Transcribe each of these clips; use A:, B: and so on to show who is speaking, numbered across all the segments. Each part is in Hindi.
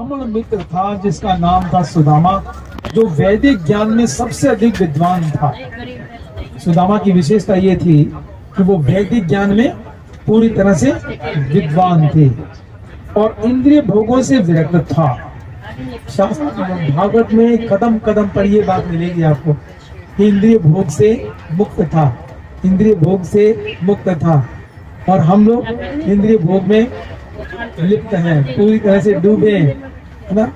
A: ब्राह्मण मित्र था जिसका नाम था सुदामा, जो वैदिक ज्ञान में सबसे अधिक विद्वान था। सुदामा की विशेषता ये थी कि वो वैदिक ज्ञान में पूरी तरह से विद्वान थे और इंद्रिय भोगों से विरक्त था। शास्त्र भागवत में कदम कदम पर ये बात मिलेगी आपको कि इंद्रिय भोग से मुक्त था, इंद्रिय भोग से मुक्त था। और हम लोग इंद्रिय भोग में लिप्त हैं, पूरी तरह से डूबे हैं, है ना।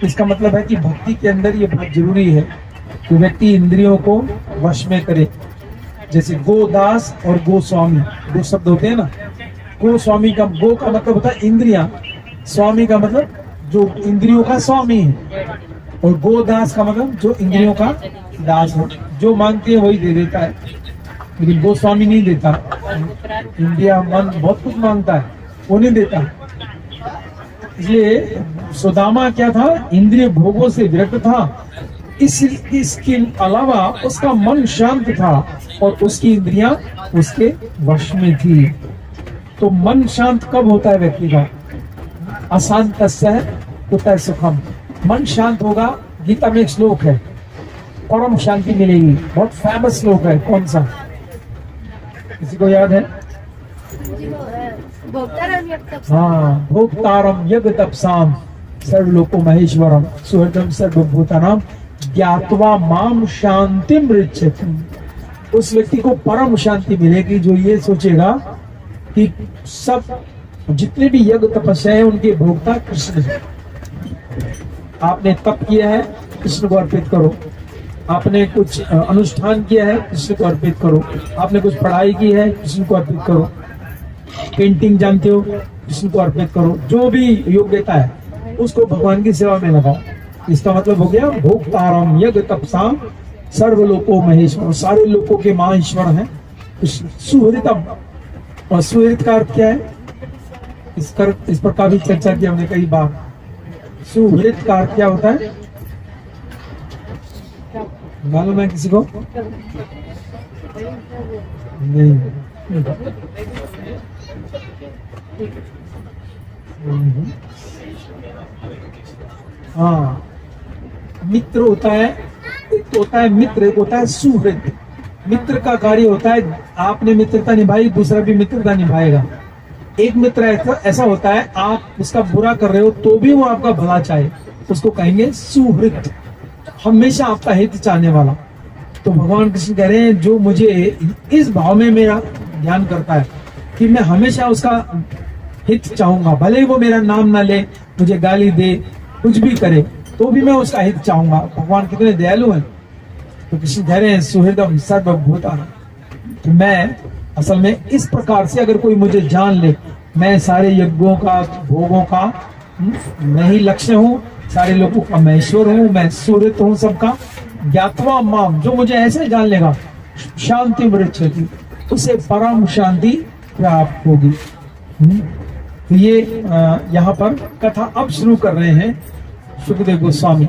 A: इसका मतलब है कि भक्ति के अंदर ये बहुत जरूरी है कि व्यक्ति इंद्रियों को वश में करे। जैसे गोदास और गोस्वामी, दो शब्द होते हैं ना। गोस्वामी का, गो का मतलब होता है इंद्रियां, स्वामी का मतलब जो इंद्रियों का स्वामी है, और गोदास का मतलब जो इंद्रियों का दास है। जो मांगते हैं वही दे देता है, लेकिन गोस्वामी नहीं देता। इंद्रिया मन बहुत कुछ मांगता है, वो नहीं देता। इसलिए सुदामा क्या था, इंद्रिय भोगों से विरक्त था। इसके अलावा उसका मन शांत था और उसकी इंद्रियां उसके वश में थी। तो मन शांत कब होता है व्यक्ति का? अशांतस्य कुतः सुखम। मन शांत होगा, गीता में एक श्लोक है, परम शांति मिलेगी। बहुत फेमस श्लोक है, कौन सा, किसी को याद है? हाँ, भोक्तारम यज्ञ तपसाम सर्वलोको महेश्वरम सुहृदम सर्वभूतानाम ज्ञात्वा माम शांतिम ऋच्छति। उस व्यक्ति को परम शांति मिलेगी जो ये सोचेगा कि सब जितने भी यज्ञ तपस्या है उनके भोक्ता कृष्ण है। आपने तप किया है, कृष्ण को अर्पित करो। आपने कुछ अनुष्ठान किया है, कृष्ण को अर्पित करो। आपने कुछ पढ़ाई की है, कृष्ण को अर्पित करो। पेंटिंग जानते हो, कृष्ण को अर्पित करो। जो भी योग्यता है उसको भगवान की सेवा में लगाओ। इसका मतलब हो गया भोक्तारम यज्ञ तपसाम सर्वलोको महेश्वर। सारे लोकों के महाईश्वर हैं कृष्ण। सुहृतम, और सुहृत का अर्थ क्या है? इस पर काफी चर्चा की हमने कई बार। सुहृत का अर्थ क्या होता है मालूम है किसी को? नहीं। हाँ, मित्र होता है, एक तो होता है मित्र, एक होता है सुहृद। मित्र का कार्य होता है आपने मित्रता निभाई, दूसरा भी मित्रता निभाएगा। एक मित्र ऐसा होता है आप उसका बुरा कर रहे हो तो भी वो आपका भला चाहे, उसको कहेंगे सुहृद, हमेशा आपका हित चाहने वाला। तो भगवान कृष्ण कह रहे हैं जो मुझे इस भाव में मेरा ध्यान करता है कि मैं हमेशा उसका हित चाहूंगा, भले ही वो मेरा नाम ना ले, मुझे गाली दे, कुछ भी करे, तो भी मैं उसका हित चाहूंगा। भगवान कितने दयालु हैं। तो कृष्ण कह रहे हैं सुहृदम सर्वभूतानां। तो मैं असल में इस प्रकार से अगर कोई मुझे जान ले, मैं सारे यज्ञों का, भोगों का मैं ही लक्ष्य हूँ, सारे लोगों का मैं ईश्वर हूँ, मैं सुहृद हूँ सबका। ज्ञात्वा माम, जो मुझे ऐसे जान लेगा, शांति मृच्छति, उसे परम शांति प्राप्त होगी। तो ये यहाँ पर कथा अब शुरू कर रहे हैं सुखदेव गोस्वामी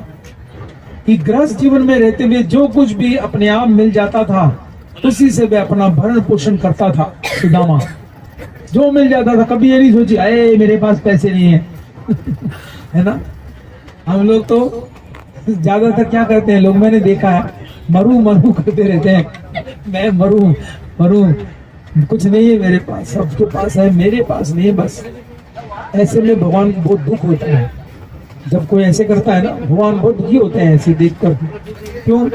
A: कि गृहस्थ जीवन में रहते हुए जो कुछ भी अपने आप मिल जाता था उसी से वह अपना भरण पोषण करता था। सुदामा जो मिल जाता था, कभी ये नहीं सोची अरे मेरे पास पैसे नहीं है है ना। हम लोग तो ज्यादातर क्या करते हैं लोग, मैंने देखा है, मरू मरू करते रहते हैं, मैं मरू मरू, कुछ नहीं है मेरे पास, सबके पास है, मेरे पास नहीं है बस। ऐसे में भगवान को बहुत दुख होता है जब कोई ऐसे करता है ना। भगवान बहुत दुखी होते हैं ऐसे देख कर। क्यों?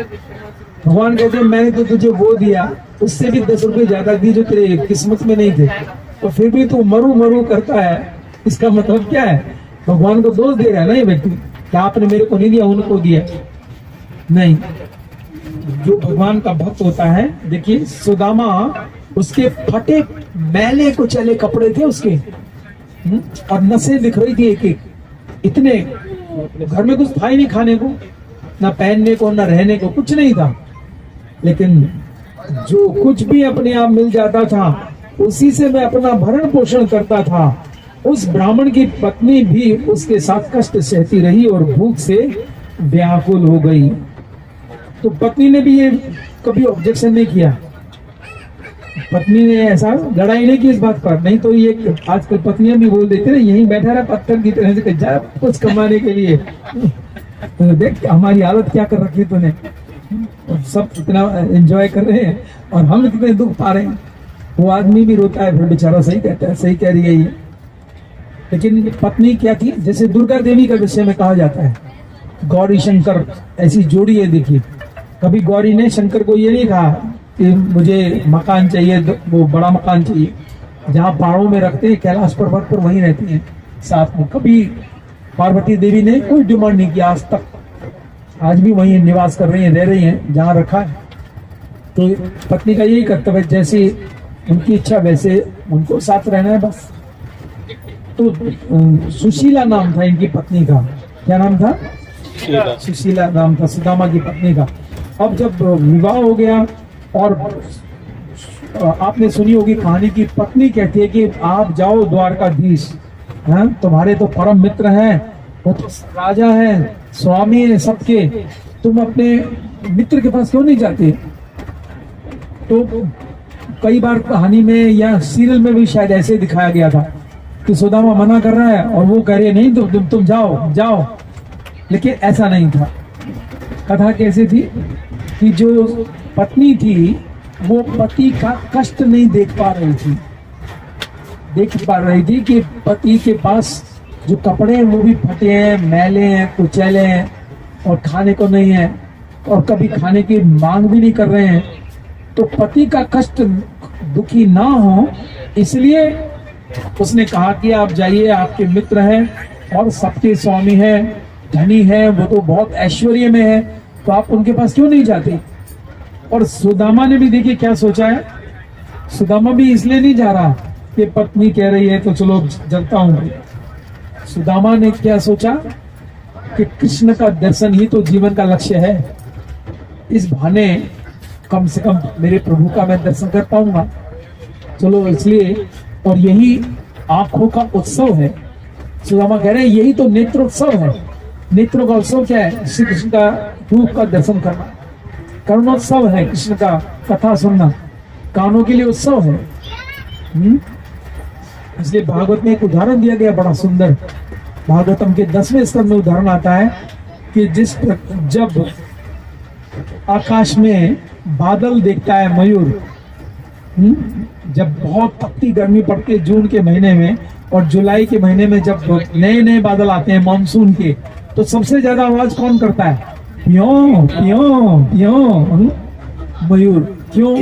A: भगवान कहते हैं मैंने तो तुझे वो दिया, उससे भी 10 रुपए ज्यादा दी जो तेरे किस्मत में नहीं थे, तो फिर भी तू मरू मरू करता है। इसका मतलब क्या है? भगवान को दोष दे रहा है ना ये व्यक्ति, क्या आपने मेरे को नहीं दिया, उनको दिया। नहीं, जो भगवान का भक्त होता है, देखिए सुदामा, उसके फटे मैले को चले कपड़े थे उसके, और नसें दिख रही थी एक एक, इतने घर में कुछ था ही नहीं खाने को, ना पहनने को, ना रहने को, कुछ नहीं था। लेकिन जो कुछ भी अपने आप मिल जाता था उसी से मैं अपना भरण पोषण करता था। उस ब्राह्मण की पत्नी भी उसके साथ कष्ट सहती रही और भूख से व्याकुल हो गई। तो पत्नी ने भी ये कभी ऑब्जेक्शन नहीं किया, पत्नी ने ऐसा लड़ाई नहीं की इस बात पर, नहीं तो ये आजकल पत्नियां भी बोल देते ना, यहीं बैठा रहा पत्थर की तरह से जा कुछ कमाने के लिए। तो देख हमारी हालत क्या कर रखी तूने, और सब इतना एंजॉय कर रहे हैं और हम कितने दुख पा रहे हैं। वो आदमी भी रोता है, फिर बेचारा सही कहता है, सही कह रही है ये। लेकिन पत्नी क्या थी, जैसे दुर्गा देवी का विषय में कहा जाता है, गौरी शंकर ऐसी जोड़ी है। देखिए कभी गौरी ने शंकर को ये नहीं कहा कि मुझे मकान चाहिए, वो बड़ा मकान चाहिए, जहाँ पहाड़ों में रखते हैं कैलाश पर्वत पर वहीं रहती हैं साथ में। कभी पार्वती देवी ने कोई डिमांड नहीं किया आज तक, आज भी वहीं निवास कर रही हैं, रह रही हैं जहाँ रखा है। तो पत्नी का यही कर्तव्य है, जैसी उनकी इच्छा वैसे उनको साथ रहना है बस। तो सुशीला नाम था इनकी पत्नी का। क्या नाम था? सुशीला नाम था सुदामा की पत्नी का। अब जब विवाह हो गया और आपने सुनी होगी कहानी की, पत्नी कहती है कि आप जाओ द्वारकाधीश, तुम्हारे तो परम मित्र हैं, वो तो राजा है, स्वामी है सबके, तुम अपने मित्र के पास क्यों नहीं जाते? तो कई बार कहानी में या सीरियल में भी शायद ऐसे दिखाया गया था कि सुदामा मना कर रहा है और वो कह रही है नहीं तुम जाओ जाओ, लेकिन ऐसा नहीं था। कथा कैसे थी कि जो पत्नी थी वो पति का कष्ट नहीं देख पा रही थी कि पति के पास जो कपड़े हैं वो भी फटे हैं, मैले हैं, कुचैले हैं और खाने को नहीं है, और कभी खाने की मांग भी नहीं कर रहे हैं। तो पति का कष्ट दुखी ना हो इसलिए उसने कहा कि आप जाइए, आपके मित्र हैं और सबके स्वामी हैं, धनी है, वो तो बहुत ऐश्वर्य में है, तो आप उनके पास क्यों नहीं जाते? और सुदामा ने भी देखिए क्या सोचा है। सुदामा भी इसलिए नहीं जा रहा कि पत्नी कह रही है तो चलो चलता हूं। सुदामा ने क्या सोचा कि कृष्ण का दर्शन ही तो जीवन का लक्ष्य है, इस बहाने कम से कम मेरे प्रभु का मैं दर्शन कर पाऊंगा, चलो इसलिए। और यही आंखों का उत्सव है। सुदामा कह रहे हैं यही तो नेत्रोत्सव है। नेत्रों का उत्सव क्या है? श्री कृष्ण का रूप का दर्शन करना। करुणोत्सव है कृष्ण का कथा सुनना, कानों के लिए उत्सव है। इसलिए भागवत में एक उदाहरण दिया गया बड़ा सुंदर। भागवतम के 10वें स्कंद में उदाहरण आता है कि जब आकाश में बादल देखता है मयूर, जब बहुत तपती गर्मी पड़ती है जून के महीने में और जुलाई के महीने में, जब नए नए बादल आते हैं मानसून के, तो सबसे ज्यादा आवाज कौन करता है? प्यों प्यों प्यों, मयूर। क्यों?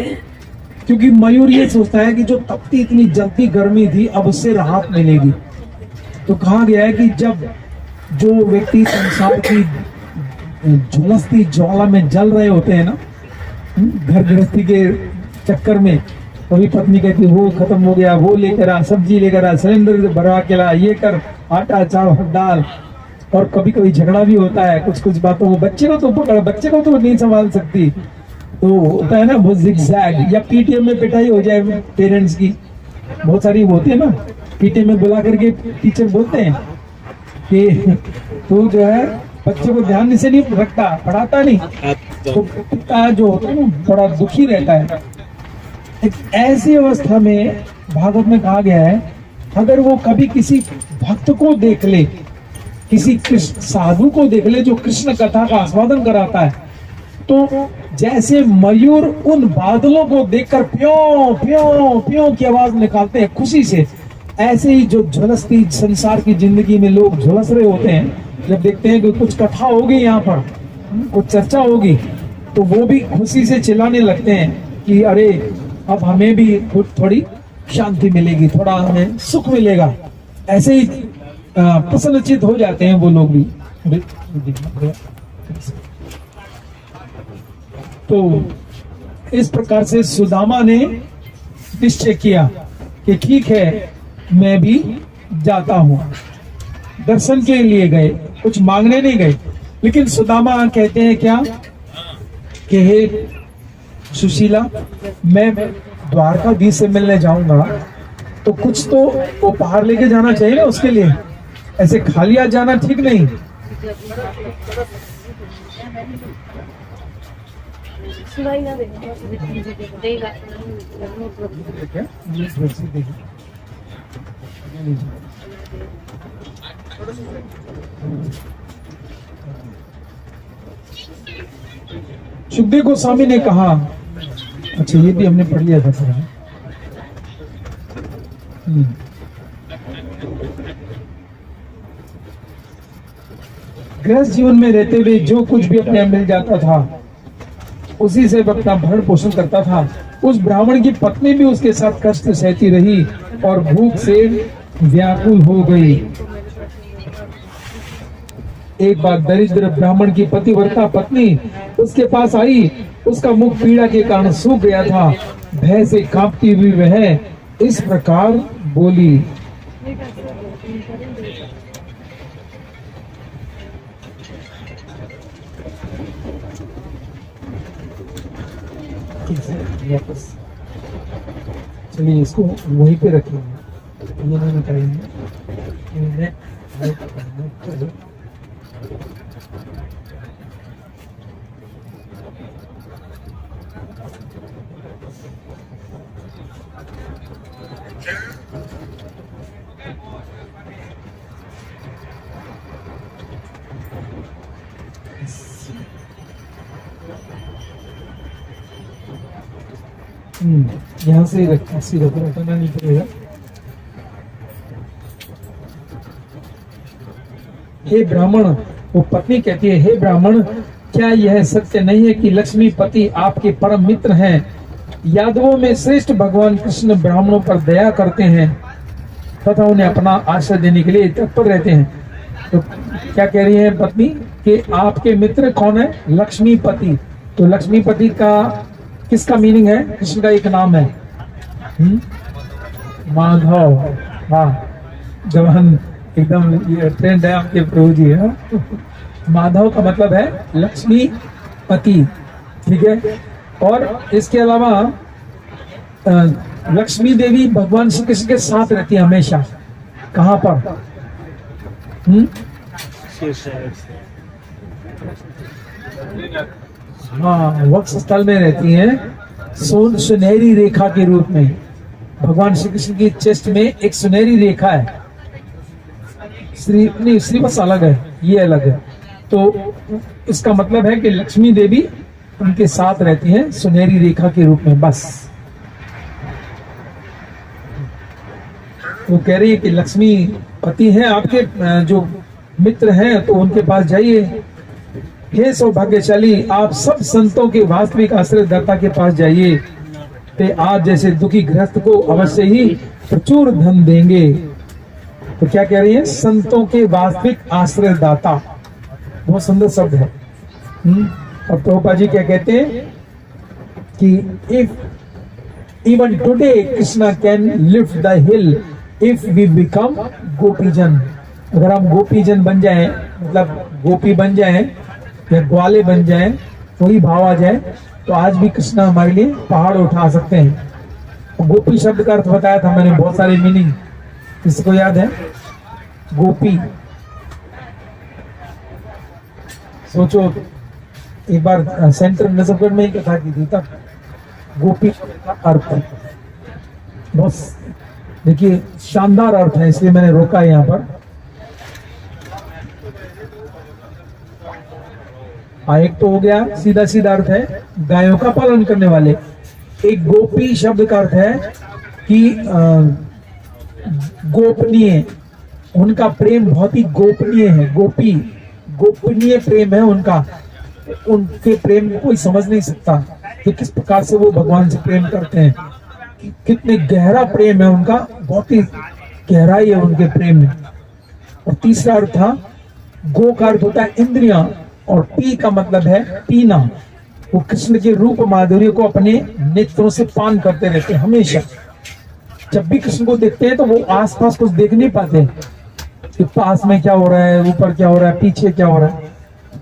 A: क्योंकि मयूर ये सोचता है कि जो तपती इतनी जलती गर्मी थी अब उससे राहत मिलेगी। तो कहा गया है कि जब जो व्यक्ति संसार की झुलसती ज्वाला में जल रहे होते हैं ना, घर गृहस्थी के चक्कर में, कभी पत्नी कहती वो खत्म हो गया, वो लेकर आ, सब्जी लेकर आ, सिलेंडर भरवा के ला, ये कर, आटा चावल डाल। और कभी कभी झगड़ा भी होता है कुछ कुछ बातों को, बच्चे को तो पकड़, बच्चे को तो नहीं संभाल सकती, तो होता है ना वो जिगजैग, या पीटीएम में पिटाई हो जाए पेरेंट्स की, बहुत सारी होती है ना। पीटीएम में बुला करके टीचर बोलते हैं कि तू जो है बच्चे को ध्यान से नहीं रखता, पढ़ाता नहीं, तो पिता जो होता है ना बड़ा दुखी रहता है। एक ऐसी अवस्था में भागवत में कहा गया है, अगर वो कभी किसी भक्त को देख ले, किसी साधु को देख ले जो कृष्ण कथा का आस्वादन कराता है, तो जैसे मयूर उन बादलों को देखकर प्यों प्यों प्यों की आवाज निकालते हैं खुशी से, ऐसे ही जो झुलसती संसार की जिंदगी में लोग झुलस रहे होते हैं, जब देखते हैं कि कुछ कथा होगी, यहाँ पर कुछ चर्चा होगी, तो वो भी खुशी से चिल्लाने लगते हैं कि अरे अब हमें भी थोड़ी शांति मिलेगी, थोड़ा हमें सुख मिलेगा। ऐसे ही प्रसन्नचित हो जाते हैं वो लोग भी। तो इस प्रकार से सुदामा ने निश्चय किया कि ठीक है मैं भी जाता हूं। दर्शन के लिए गए, कुछ मांगने नहीं गए। लेकिन सुदामा कहते हैं क्या कि हे सुशीला, मैं द्वारकाधीश से मिलने जाऊंगा तो कुछ तो उपहार लेके जाना चाहिए ना उसके लिए, ऐसे खाली हाथ जाना ठीक नहीं।
B: सुनाई ना देगा देगा
A: देखिए इंग्लिश वर्सी देखिए। सुखदेव गोस्वामी ने कहा, अच्छा ये भी हमने पढ़ लिया था सर। गृहस्थ जीवन में रहते हुए जो कुछ भी अपने मिल जाता था उसी से वह अपना भरण पोषण करता था। उस ब्राह्मण की पत्नी भी उसके साथ कष्ट सहती रही और भूख से व्याकुल हो गई। एक बार दरिद्र ब्राह्मण की पतिव्रता पत्नी उसके पास आई। उसका मुख पीड़ा के कारण सूख गया था। भय से कांपती हुई वह इस प्रकार बोली। वापस चलिए इसको वहीं पे रखेंगे, ये नहीं निकालेंगे। यहाँ से रखना नहीं पड़ेगा। हे ब्राह्मण, वो पत्नी कहती है, हे ब्राह्मण, क्या यह सत्य नहीं है कि लक्ष्मीपति आपके परम मित्र हैं? यादवों में श्रेष्ठ भगवान कृष्ण ब्राह्मणों पर दया करते हैं तथा उन्हें अपना आश्रय देने के लिए तत्पर रहते हैं। तो क्या कह रही है पत्नी कि आपके मित्र कौन है? लक्ष्मीपति। तो लक्ष्मीपति का किसका मीनिंग है? कृष्ण का एक नाम है माधव। हाँ, जवान एकदम ये ट्रेंड है आपके प्रभु जी है। माधव का मतलब है लक्ष्मीपति, ठीक है। और इसके अलावा लक्ष्मी देवी भगवान श्री कृष्ण के साथ रहती है हमेशा। कहाँ पर? हाँ, वक्ष स्थल में रहती हैं सुनहरी रेखा के रूप में। भगवान श्री कृष्ण की चेस्ट में एक सुनहरी रेखा है। श्रीवत्स अलग है, ये अलग है। तो इसका मतलब है कि लक्ष्मी देवी उनके साथ रहती हैं सुनहरी रेखा के रूप में। बस वो कह रही है कि लक्ष्मी पति हैं आपके, जो मित्र हैं, तो उनके पास जाइए। हे सौभाग्यशाली, आप सब संतों के वास्तविक आश्रयदाता के पास जाइए। ते आप जैसे दुखी गृहस्थ को अवश्य ही प्रचुर धन देंगे। तो क्या कह रही है? संतों के वास्तविक आश्रयदाता, बहुत सुंदर शब्द है। और प्रभुपाद जी क्या कहते हैं कि if even today Krishna can lift the hill if we become gopijan. अगर हम गोपीजन बन जाएं, मतलब गोपी बन जाएं या ग्वाले बन जाएं, वही भाव आ जाए, तो आज भी कृष्णा हमारे लिए पहाड़ उठा सकते हैं। गोपी शब्द का अर्थ बताया था मैंने, बहुत सारे मीनिंग, किसको याद है? गोपी, सोचो एक बार सेंटर नजफगढ़ में ही कथा की थी, तब गोपी का अर्थ बहुत देखिए शानदार अर्थ है, इसलिए मैंने रोका यहाँ पर। एक तो हो गया सीधा सीधा अर्थ है गायों का पालन करने वाले। एक गोपी शब्द का अर्थ है कि गोपनीय, उनका प्रेम बहुत ही गोपनीय है। गोपी गोपनीय प्रेम है उनका, उनके प्रेम को कोई समझ नहीं सकता कि किस प्रकार से वो भगवान से प्रेम करते हैं, कितने गहरा प्रेम है उनका, बहुत ही गहराई है उनके प्रेम में। और तीसरा अर्थ था गो का अर्थ होता है इंद्रियां, और पी का मतलब है पीना। वो कृष्ण के रूप माधुर्य को अपने नेत्रों से पान करते रहते हैं हमेशा। जब भी कृष्ण को देखते हैं तो वो आसपास कुछ देख नहीं पाते कि पास में क्या हो रहा है, ऊपर क्या हो रहा है, पीछे क्या हो रहा है।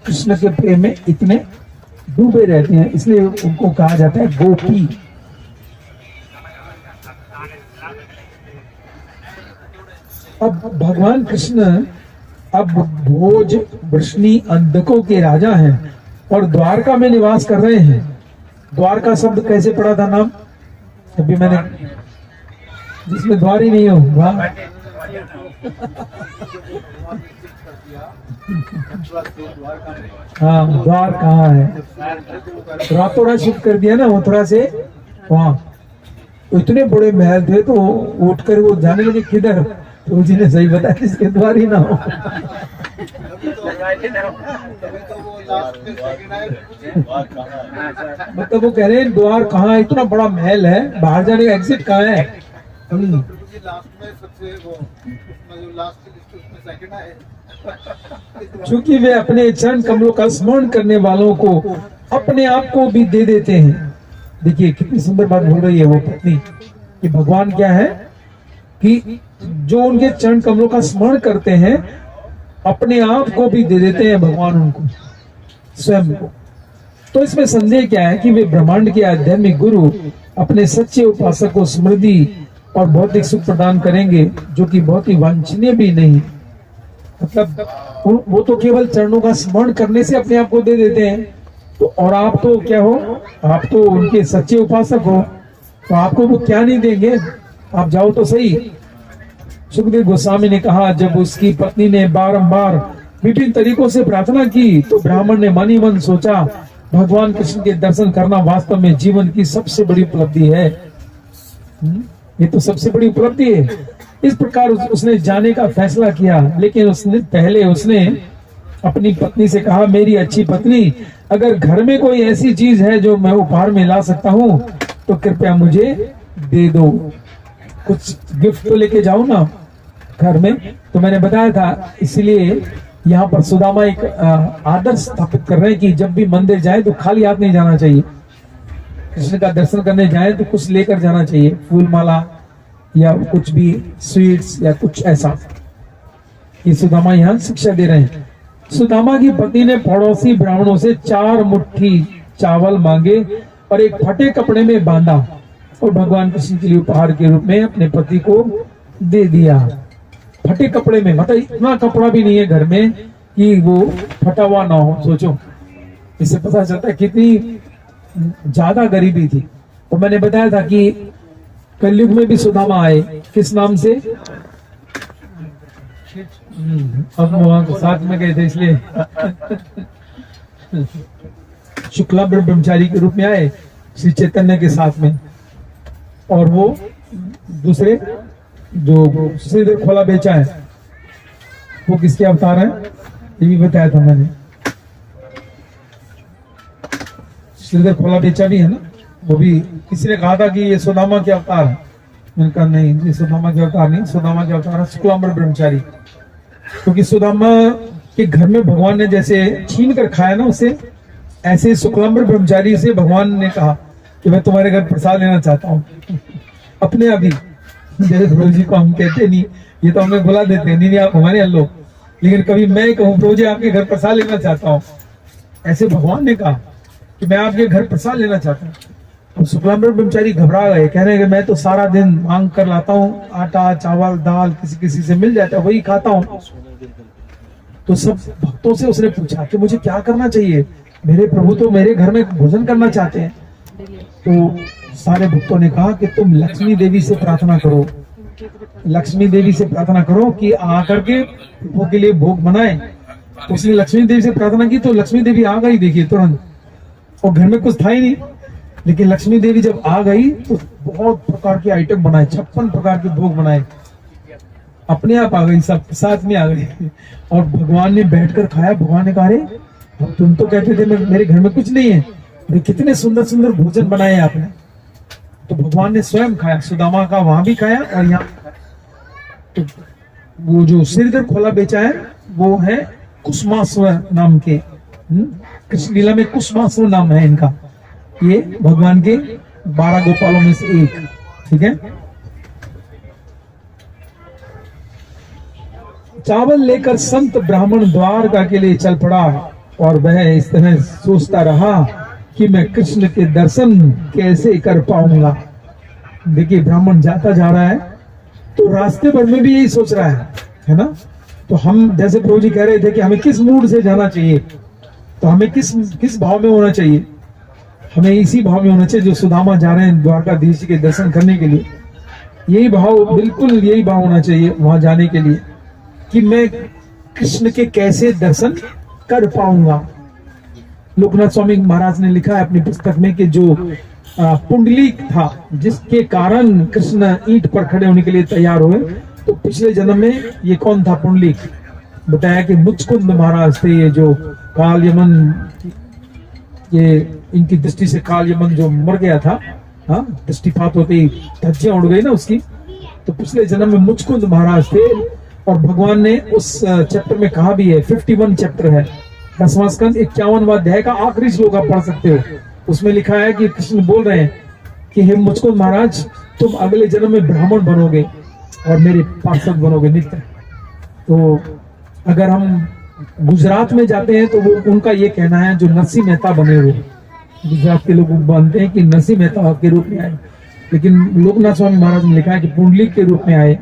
A: कृष्ण के प्रेम में इतने डूबे रहते हैं, इसलिए उनको कहा जाता है गोपी। अब भगवान कृष्ण अब भोज वृष्णि अंधकों के राजा हैं और द्वारका में निवास कर रहे हैं। द्वारका शब्द कैसे पढ़ा था नाम? अभी मैंने, जिसमें द्वार ही नहीं हो, वाह। हाँ, द्वार कहाँ है? रातों रात शिफ्ट कर दिया ना मथुरा से वहाँ। तो इतने बड़े महल थे तो उठ कर वो जाने लगे किधर, तो जी ने सही बताया इसके द्वार ही ना हो। मतलब वो कह रहे हैं द्वार कहाँ है, इतना बड़ा महल है, बाहर जाने का एग्जिट कहाँ है? चूंकि वे अपने चरण कमलों का स्मरण करने वालों को अपने आप को भी दे देते हैं। देखिए कितनी सुंदर बात बोल रही है वो पत्नी कि भगवान क्या है कि जो उनके चरण कमलों का स्मरण करते हैं अपने आप को भी दे देते हैं भगवान उनको, स्वयं को। तो इसमें संदेह क्या है कि वे ब्रह्मांड के आध्यात्मिक गुरु अपने सच्चे उपासक को समृद्धि और भौतिक सुख प्रदान करेंगे, जो कि बहुत ही वांछनीय भी नहीं। मतलब वो तो केवल चरणों का स्मरण करने से अपने आप को दे देते हैं। तो और आप तो क्या हो, आप तो उनके सच्चे उपासक हो, तो आपको वो क्या नहीं देंगे? आप जाओ तो सही। सुखदेव गोस्वामी ने कहा, जब उसकी पत्नी ने बारंबार विभिन्न तरीकों से प्रार्थना की तो ब्राह्मण ने मन ही मन सोचा, भगवान कृष्ण के दर्शन करना वास्तव में जीवन की सबसे बड़ी उपलब्धि है। ये तो सबसे बड़ी उपलब्धि है। इस प्रकार उसने जाने का फैसला किया, लेकिन उसने अपनी पत्नी से कहा, मेरी अच्छी पत्नी, अगर घर में कोई ऐसी चीज है जो मैं उपहार में ला सकता हूँ तो कृपया मुझे दे दो। कुछ गिफ्ट तो लेके जाओ ना घर में। तो मैंने बताया था, इसलिए यहाँ पर सुदामा एक आदर्श स्थापित कर रहे हैं कि जब भी मंदिर जाए तो खाली हाथ नहीं जाना चाहिए। कृष्ण का दर्शन करने जाए तो कुछ लेकर जाना चाहिए, फूल माला या कुछ भी स्वीट्स या कुछ ऐसा। ये सुदामा यहाँ शिक्षा दे रहे हैं। सुदामा की पत्नी ने पड़ोसी ब्राह्मणों से 4 मुट्ठी चावल मांगे और एक फटे कपड़े में बांधा और भगवान कृष्ण के लिए उपहार के रूप में अपने पति को दे दिया। फटे कपड़े में, मतलब इतना कपड़ा भी नहीं है घर में कि वो फटा हुआ ना हो। सोचो, इससे पता चलता है कितनी ज्यादा गरीबी थी। तो मैंने बताया था कि कलयुग में भी सुदामा आए, किस नाम से? अब वहां साथ में गए थे इसलिए शुक्ला ब्रह्मचारी के रूप में आए श्री चैतन्य के साथ में। और वो दूसरे जो श्रीधर खोला बेचा है वो किसके अवतार है, ये भी बताया था मैंने। श्रीधर खोला बेचा भी है ना, वो भी किसी ने कहा था कि ये सुदामा के अवतार है। मैंने कहा नहीं, ये सुदामा के अवतार नहीं, सुदामा के अवतार है शुक्लांबर ब्रह्मचारी। क्योंकि सुदामा के घर में भगवान ने जैसे छीन कर खाया ना उसे, ऐसे शुक्लांबर ब्रह्मचारी से भगवान ने कहा कि मैं तुम्हारे घर प्रसाद लेना चाहता हूँ। अपने अभी जैसे प्रभु जी को हम कहते नहीं, ये तो हमें बुला देते हैं, नहीं आप हमारे यहाँ लोग, लेकिन कभी मैं कहूँ प्रभु जी आपके घर प्रसाद लेना चाहता हूँ, ऐसे भगवान ने कहा कि मैं आपके घर प्रसाद लेना चाहता हूँ। तो शुक्लांबर ब्रह्मचारी घबरा गए, कह रहे हैं कि मैं तो सारा दिन मांग कर लाता हूँ, आटा चावल दाल किसी किसी से मिल जाता है, वही खाता हूँ। तो सब भक्तों से उसने पूछा कि मुझे क्या करना चाहिए, मेरे प्रभु तो मेरे घर में भोजन करना चाहते हैं। तो सारे भक्तों ने कहा कि तुम लक्ष्मी देवी से प्रार्थना करो, लक्ष्मी देवी से प्रार्थना करो कि आकर के प्रभु के लिए भोग बनाए। तो उसने लक्ष्मी देवी से प्रार्थना की तो लक्ष्मी देवी आ गई, देखिए तुरंत। और घर में कुछ था ही नहीं, लेकिन लक्ष्मी देवी जब आ गई तो बहुत प्रकार के आइटम बनाए, 56 प्रकार के भोग बनाए, अपने आप आ गई, सब साथ में आ गई। और भगवान ने बैठकर खाया। भगवान ने कहा, अरे तुम तो कहते थे मेरे घर में कुछ नहीं है, तो कितने सुंदर सुंदर भोजन बनाए आपने। तो भगवान ने स्वयं खाया, सुदामा का वहां भी खाया और यहाँ। तो वो जो श्रीधर खोला बेचा है वो है कुसुमास्वर नाम के, कृष्ण लीला में कुसुमास्वर नाम है इनका। ये भगवान के 12 गोपालों में से एक, ठीक है। चावल लेकर संत ब्राह्मण द्वारका के लिए चल पड़ा और वह इस तरह सोचता रहा कि मैं कृष्ण के दर्शन कैसे कर पाऊंगा। देखिए ब्राह्मण जाता जा रहा है तो रास्ते भर में भी यही सोच रहा है ना। तो हम जैसे प्रभु जी कह रहे थे कि हमें किस मूड से जाना चाहिए, तो हमें किस भाव में होना चाहिए। हमें इसी भाव में होना चाहिए जो सुदामा जा रहे हैं द्वारकाधीश के दर्शन करने के लिए। यही भाव, बिल्कुल यही भाव होना चाहिए वहां जाने के लिए कि मैं कृष्ण के कैसे दर्शन कर पाऊंगा। लोकनाथ स्वामी महाराज ने लिखा है अपनी पुस्तक में कि जो पुंडलीक था जिसके कारण कृष्ण ईंट पर खड़े होने के लिए तैयार हुए, तो पिछले जन्म में ये कौन था पुंडलीक? बताया कि मुचकुंद महाराज थे, ये जो काल यमन, ये इनकी दृष्टि से काल यमन जो मर गया था, हाँ, दृष्टिपात होते ही धज्जियां उड़ गई ना उसकी, तो पिछले जन्म में मुचकुंद महाराज थे। और भगवान ने उस चैप्टर में कहा भी है, 51 चैप्टर है, 10वां स्कंद 51वां अध्याय का आखिरी श्लोक आप पढ़ सकते हो। उसमें लिखा है कि कृष्ण बोल रहे हैं कि हे मुचकुंद महाराज, तुम अगले जन्म में ब्राह्मण बनोगे और मेरे पार्षद बनोगे नित्य। तो अगर हम गुजरात में जाते हैं तो वो उनका ये कहना है, जो नरसिंह मेहता बने हुए गुजरात के लोग मानते हैं कि नरसिंह मेहता के रूप में आए, लेकिन लोकनाथ स्वामी महाराज ने लिखा है कि पुंडलीक के रूप में आए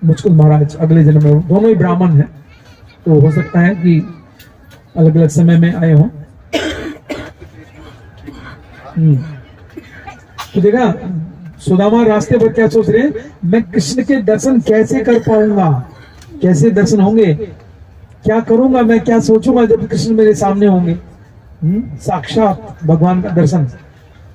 A: मुचकुंद महाराज अगले जन्म में। दोनों ही ब्राह्मण हैं, तो हो सकता है कि अलग अलग समय में आए हों। तो देखा सुदामा रास्ते पर क्या सोच रहे हैं, मैं कृष्ण के दर्शन कैसे कर पाऊंगा, कैसे दर्शन होंगे, क्या करूंगा मैं, क्या सोचूंगा जब कृष्ण मेरे सामने होंगे। साक्षात भगवान का दर्शन।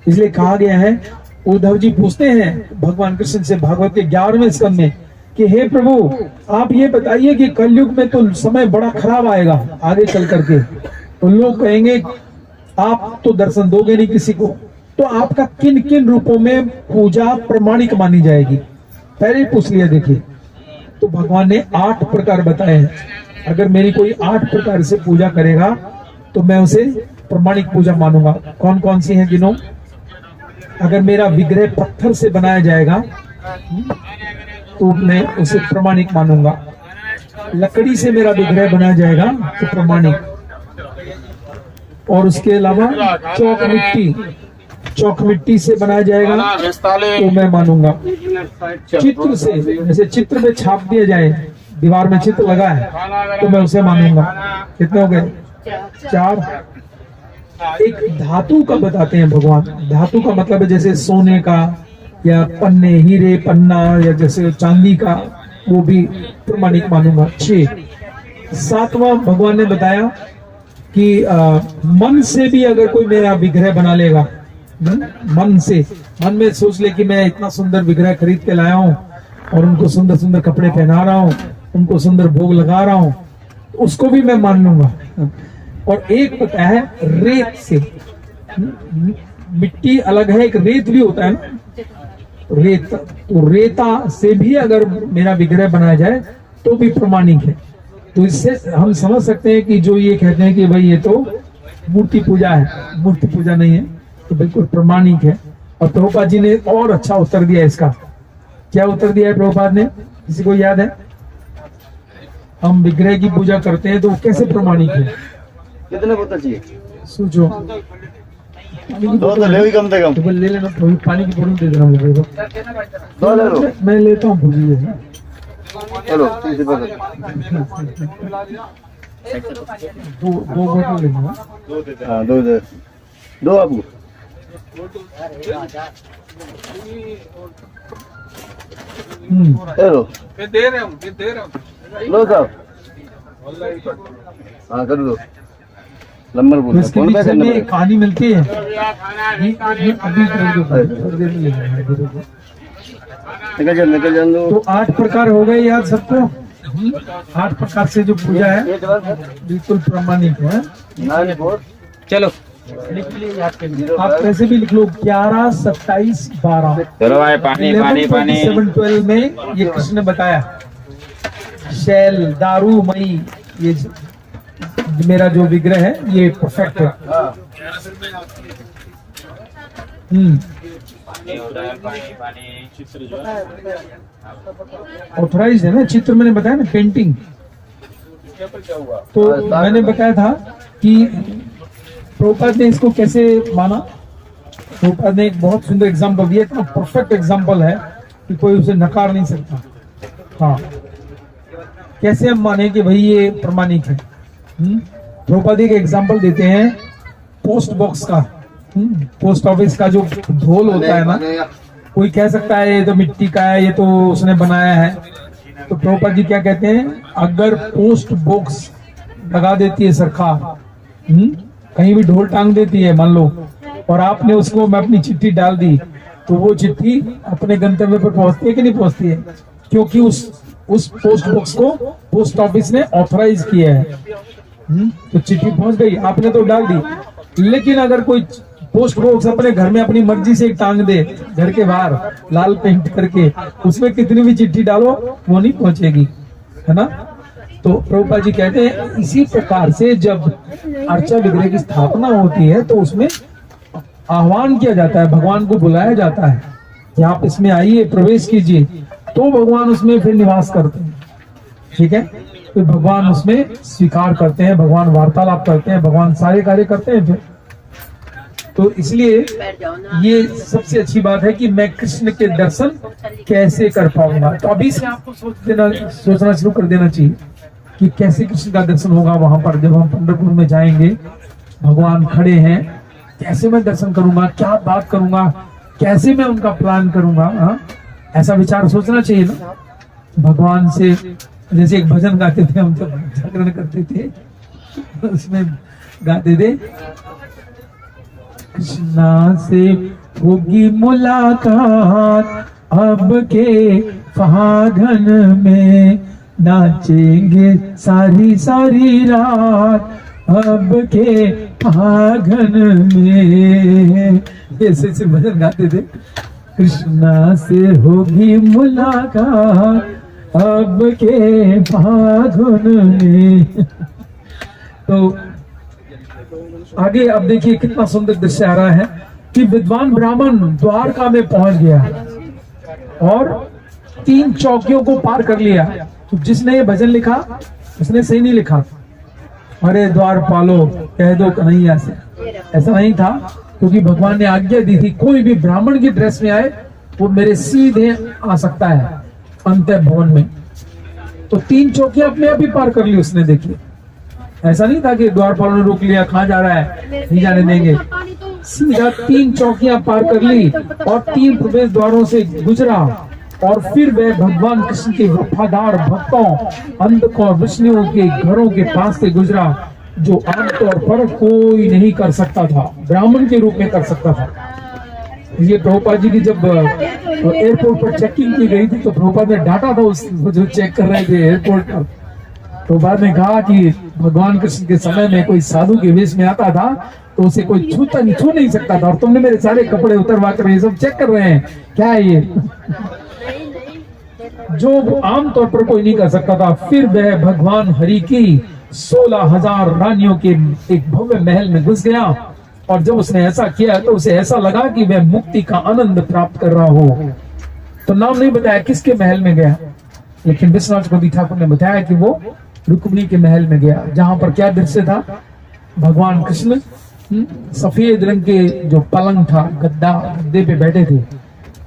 A: इसलिए कहा गया है, उद्धव जी पूछते हैं भगवान कृष्ण से भागवत के 11वें स्कंद में कि हे प्रभु, आप ये बताइए कि कलयुग में तो समय बड़ा खराब आएगा आगे चल करके, तो लोग कहेंगे आप तो दर्शन दोगे नहीं किसी को, तो आपका किन किन रूपों में पूजा प्रमाणिक मानी जाएगी, पहले ही पूछ लिया। देखिए, तो भगवान ने 8 प्रकार बताए हैं। अगर मेरी कोई 8 प्रकार से पूजा करेगा तो मैं उसे प्रमाणिक पूजा मानूंगा। कौन कौन सी हैं गिनो? अगर मेरा विग्रह पत्थर से बनाया जाएगा तो मैं उसे प्रमाणिक मानूंगा। लकड़ी से मेरा विग्रह बनाया जाएगा तो प्रमाणिक। और उसके अलावा चौक मिट्टी से बनाया जाएगा तो मैं मानूंगा। चित्र से, जैसे चित्र में छाप दिया जाए, दीवार में चित्र लगा है तो मैं उसे मानूंगा। कितने हो गए? 4। एक धातु का बताते हैं भगवान। धातु का मतलब है जैसे सोने का या पन्ने, हीरे, पन्ना, या जैसे चांदी का, वो भी प्रमाणिक मानूंगा। 6। 7वां भगवान ने बताया कि मन से भी अगर कोई मेरा विग्रह बना लेगा, मन से, मन में सोच ले कि मैं इतना सुंदर विग्रह खरीद के लाया हूँ और उनको सुंदर सुंदर कपड़े पहना रहा हूँ, उनको सुंदर भोग लगा रहा हूँ, उसको भी मैं मान लूंगा। और एक पता है रेत से, मिट्टी अलग है, एक रेत भी होता है ना, रेत, तो रेता से भी अगर मेरा विग्रह बनाया जाए तो भी प्रमाणिक है। तो इससे हम समझ सकते हैं कि जो ये कहते हैं कि भाई ये तो मूर्ति पूजा है, मूर्ति पूजा नहीं है, तो बिल्कुल प्रमाणिक है। और प्रभुपाद जी ने और अच्छा उत्तर दिया इसका। क्या उत्तर दिया है प्रभुपाद ने, किसी को याद है? हम विग्रह की पूजा करते हैं तो कैसे प्रमाणिक है?
C: कितने बोतल चाहिए?
A: सोचो,
C: 2 तो ले कम से कम।
A: तो ले लेना, पानी की बोतल दे देना मुझे।
C: 2 ले लो।
A: मैं लेता हूँ पूरी।
C: चलो 30 बोतल।
A: 2 बोतल लेना।
C: हाँ 2 दे दो आपको। लो
D: दे रहा हूँ।
C: लो साहब, हाँ कर दो। नंबर बोलो।
A: इसके
C: कौन
A: बीच
C: सा
A: में
C: नंबर?
A: कहानी मिलती है। अभी थोड़ी देर में लेना।
C: निकल जान दो।
A: तो 8 प्रकार हो गए याद सबको। 8 प्रकार से जो पूजा है बिल्कुल प्रमाणिक है।
D: चलो
A: आप कैसे भी लिख लो, 11, 27, 12।
D: चलो भाई, पानी पानी पानी।
A: 7-12 में ये कृष्ण ने बताया, शैल, दारू मई, ये मेरा जो विग्रह है ये परफेक्ट है। ऑथराइज है ना, चित्र मैंने बताया ना, पेंटिंग। तो मैंने बताया था कि प्रभुपाद ने इसको कैसे माना। प्रभुपाद ने एक बहुत सुंदर एग्जाम्पल दिया, इतना परफेक्ट एग्जाम्पल है कि कोई उसे नकार नहीं सकता। हाँ, कैसे हम माने कि भाई ये प्रमाणिक है। प्रभुपाद एक एग्जाम्पल देते हैं पोस्ट बॉक्स का। पोस्ट ऑफिस का जो ढोल होता है ना, कोई कह सकता है ये तो मिट्टी का है, ये तो उसने बनाया है। तो प्रभुपाद जी क्या कहते हैं, अगर पोस्ट बॉक्स लगा देती है सरकार, कहीं भी ढोल टांग देती है मान लो, और आपने उसको मैं अपनी चिट्ठी डाल दी, तो वो चिट्ठी अपने गंतव्य पर पहुंचती है कि नहीं पहुंचती है? क्योंकि उस पोस्ट बॉक्स को पोस्ट ऑफिस ने ऑथराइज किया है। तो चिट्ठी पहुंच गई, आपने तो डाल दी। लेकिन अगर कोई पोस्ट बॉक्स अपने घर में अपनी मर्जी से टांग दे, घर के बाहर लाल पेंट करके, उसमें कितनी भी चिट्ठी डालो वो नहीं पहुंचेगी, है ना। तो प्रभुपाद जी कहते हैं इसी प्रकार से जब अर्चा विग्रह की स्थापना होती है तो उसमें आह्वान किया जाता है, भगवान को बुलाया जाता है कि आप इसमें आइए, प्रवेश कीजिए, तो भगवान उसमें फिर निवास करते हैं। ठीक है, तो भगवान उसमें स्वीकार करते हैं, भगवान वार्तालाप करते हैं, भगवान सारे कार्य करते हैं फिर। तो इसलिए ये सबसे अच्छी बात है कि मैं कृष्ण के दर्शन कैसे कर पाऊंगा। तो अभी से आपको सोचना शुरू कर देना चाहिए कि कैसे कृष्ण का दर्शन होगा वहां पर। जब हम पंढरपुर में जाएंगे, भगवान खड़े हैं, कैसे मैं दर्शन करूंगा, क्या बात करूंगा, कैसे मैं उनका प्लान करूंगा। हाँ, ऐसा विचार सोचना चाहिए ना। भगवान से जैसे एक भजन गाते थे हम, जब जागरण करते थे उसमें गाते थे, कृष्णा से होगी मुलाकात अब के फागन में, नाचेंगे सारी सारी रात अब के फागन में। ऐसे भजन गाते थे, कृष्णा से होगी मुलाकात अब के फागुन में। तो आगे अब देखिए कितना सुंदर दृश्य आ रहा है कि विद्वान ब्राह्मण द्वारका में पहुंच गया और 3 चौकियों को पार कर लिया। तो जिसने ये भजन लिखा उसने सही नहीं लिखा, अरे द्वार पालो कह दो कन्हैया से, ऐसा नहीं था। क्योंकि भगवान ने आज्ञा दी थी कोई भी ब्राह्मण की ड्रेस में आए वो मेरे सीधे आ सकता है अंतः भवन में। तो 3 चौकियां अपने आप ही पार कर ली उसने। देखिए, ऐसा नहीं था कि द्वारपाल ने रोक लिया, कहां जा रहा है, नहीं जाने देंगे। सीधा 3 चौकियां पार कर ली और 3 प्रवेश द्वारों से गुजरा और फिर वह भगवान कृष्ण के वफादार भक्तों, अंधकों, विष्णुओं के घरों के पास से गुजरा, जो आमतौर पर कोई नहीं कर सकता था, ब्राह्मण के रूप में कर सकता था। ये प्रभुपाद जी की जब एयरपोर्ट पर चेकिंग की गई थी तो प्रभुपाद ने डांटा था उस जो चेक कर रहे थे एयरपोर्ट पर। प्रभुपाद ने कहा कि भगवान कृष्ण के समय में कोई साधु के वेश में आता था तो उसे कोई छू नहीं सकता था, और तुमने मेरे सारे कपड़े उतरवा कर ये सब चेक कर रहे हैं, क्या है ये? जो आमतौर पर कोई नहीं कर सकता था। फिर वह भगवान हरि की 16,000 रानियों के एक भव्य महल में घुस गया, और जब उसने ऐसा किया तो उसे ऐसा लगा कि वह मुक्ति का आनंद प्राप्त कर रहा हो। तो नाम नहीं बताया किसके महल में गया, लेकिन विश्वनाथ कवि ठाकुर ने बताया कि वो रुक्मिणी के महल में गया, जहां पर क्या दृश्य था, भगवान कृष्ण सफेद रंग के जो पलंग था, गद्दे पे बैठे थे,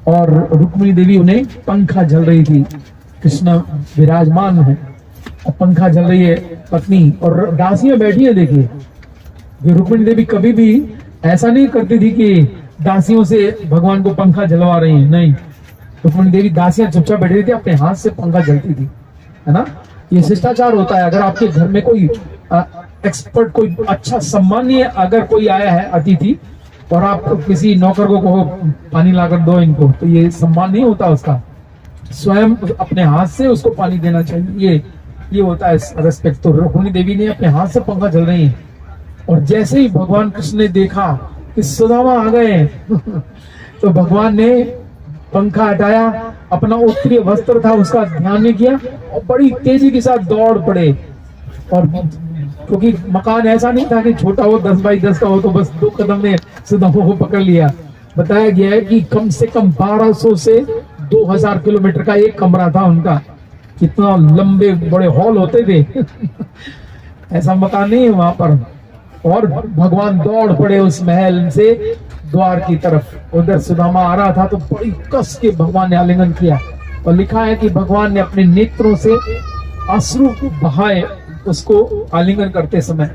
A: और रुक्मिणी देवी उन्हें पंखा झल रही थी। कृष्ण विराजमान है और पंखा झल रही है पत्नी, और दासियां बैठी है। देखिए, रुक्मिणी देवी कभी भी ऐसा नहीं करती थी कि दासियों से भगवान को पंखा जलवा रही है, नहीं। रुक्मिणी देवी दासियां चुपचाप बैठी रहती थी, अपने हाथ से पंखा जलती थी, है ना। ये शिष्टाचार होता है। अगर आपके घर में कोई एक्सपर्ट, कोई अच्छा सम्मानीय अगर कोई आया है अतिथि, और आप किसी नौकर को कहो पानी लाकर दो इनको, तो ये सम्मान नहीं होता उसका। स्वयं अपने हाथ से उसको पानी देना चाहिए, ये होता है रेस्पेक्ट। तो रुक्मिणी देवी ने अपने हाथ से पंखा जल रही है, और जैसे ही भगवान कृष्ण ने देखा कि सुदामा आ गए तो भगवान ने पंखा हटाया, अपना उत्तरीय वस्त्र था उसका ध्यान नहीं किया, और बड़ी तेजी के साथ दौड़ पड़े। और क्योंकि मकान ऐसा नहीं था कि छोटा हो 10 बाई 10 का हो, तो बस 2 कदम में सुदामा को पकड़ लिया। बताया गया है कि कम से कम 1200 से 2000 किलोमीटर का एक कमरा था उनका। कितना लंबे बड़े हॉल होते थे ऐसा मकान नहीं है वहां पर। और भगवान दौड़ पड़े उस महल से द्वार की तरफ। उधर सुदामा आ रहा था तो बड़ी कस के भगवान ने आलिंगन किया, और लिखा है कि भगवान ने अपने नेत्रों से अश्रु बहाए उसको आलिंगन करते समय,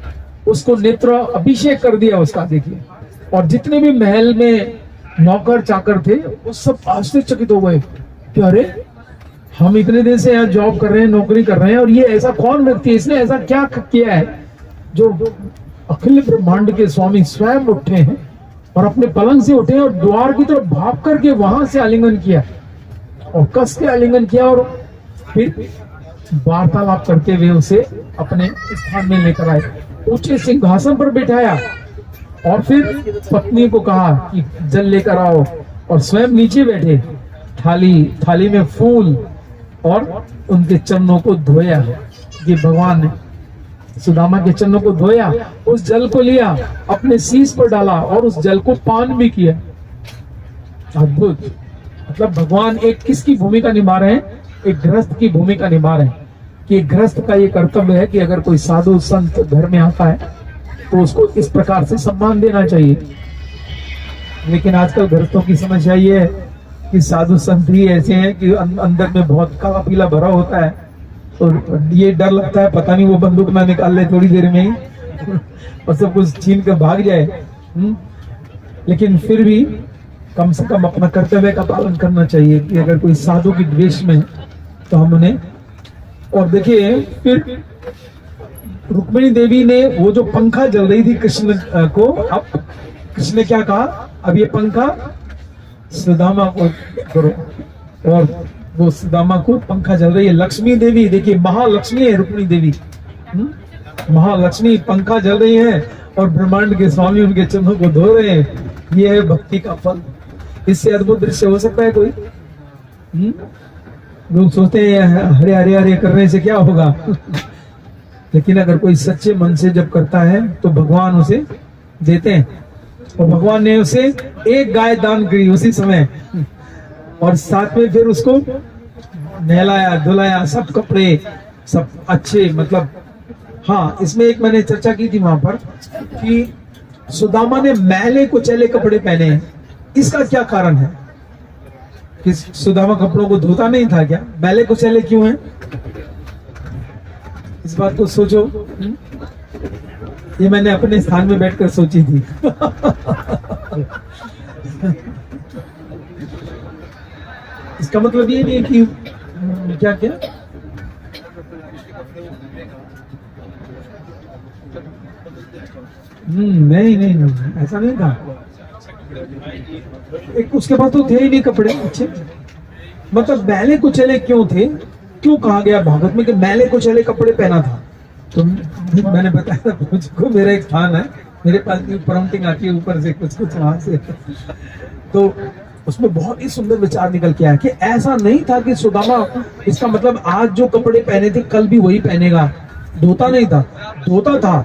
A: उसको नेत्र अभिषेक कर दिया उसका। देखिए, और जितने भी महल में नौकर चाकर थे वो सब आश्चर्यचकित हो गए कि अरे हम इतने दिन से यहाँ जॉब कर रहे हैं, नौकरी कर रहे हैं, और ये ऐसा कौन व्यक्ति है, इसने ऐसा क्या किया है जो अखिल ब्रह्मांड के स्वामी स्वयं उठे हैं और अपने पलंग से उठे और द्वार की तरफ भाग करके वहां से आलिंगन किया और कस के आलिंगन किया और फिर वार्तालाप करते हुए उसे अपने स्थान में लेकर आए, ऊंचे सिंहासन पर बिठाया और फिर पत्नी को कहा कि जल लेकर आओ और स्वयं नीचे बैठे, थाली में फूल और उनके चरणों को धोया। ये भगवान ने सुदामा के चरणों को धोया, उस जल को लिया, अपने शीश पर डाला और उस जल को पान भी किया। अद्भुत। मतलब भगवान एक किसकी भूमिका निभा रहे हैं? एक गृहस्थ की भूमिका निभा रहे हैं कि गृहस्थ का ये कर्तव्य है कि अगर कोई साधु संत घर में आता है तो उसको इस प्रकार से सम्मान देना चाहिए। लेकिन आजकल गृहस्थों की समस्या ये है कि साधु संत ही ऐसे हैं कि अंदर में बहुत काला पीला भरा होता है और ये डर लगता है पता नहीं वो बंदूक ना निकाल ले थोड़ी देर में ही और सब कुछ छीन कर भाग जाए। लेकिन फिर भी कम से कम अपना कर्तव्य का पालन करना चाहिए कि अगर कोई साधु की द्वेष में तो हम उन्हें। और देखिए फिर रुक्मिणी देवी ने वो जो पंखा जल रही थी कृष्ण को, अब कृष्ण ने क्या कहा, अब ये पंखा सुदामा को करो, और वो सुदामा को पंखा जल रही है। लक्ष्मी देवी, देखिए महालक्ष्मी है रुक्मिणी देवी, महालक्ष्मी पंखा जल रही है और ब्रह्मांड के स्वामी उनके चरणों को धो रहे हैं। ये है भक्ति का फल। इससे अद्भुत दृश्य हो सकता है कोई? लोग सोचते हैं हरे हरे हरे करने से क्या होगा लेकिन अगर कोई सच्चे मन से जब करता है तो भगवान उसे देते हैं। और भगवान ने उसे एक गाय दान करी उसी समय, और साथ में फिर उसको नहलाया धुलाया, सब कपड़े सब अच्छे। मतलब हाँ, इसमें एक मैंने चर्चा की थी वहां पर कि सुदामा ने मैले कुचैले कपड़े पहने हैं। इसका क्या कारण है कि सुदामा कपड़ों को धोता नहीं था क्या? मैले कुचैले क्यों हैं? इस बात को सोचो। ये मैंने अपने स्थान में बैठकर सोची थी इसका मतलब ये नहीं कि क्या क्या नहीं ऐसा नहीं था। एक उसके पास तो थे ही नहीं कपड़े अच्छे। मतलब मैले कुचैले क्यों थे, क्यों कहा गया भागवत में कि मैले कुचैले कपड़े पहना था? तो मैंने बताया था मुझको मेरा एक स्थान है, मेरे पास भी प्रॉम्प्टिंग आती है ऊपर से कुछ वहां से तो उसमें बहुत ही सुंदर विचार निकल के आया कि ऐसा नहीं था कि सुदामा, इसका मतलब आज जो कपड़े पहने थे कल भी वही पहनेगा। धोता नहीं था, धोता था,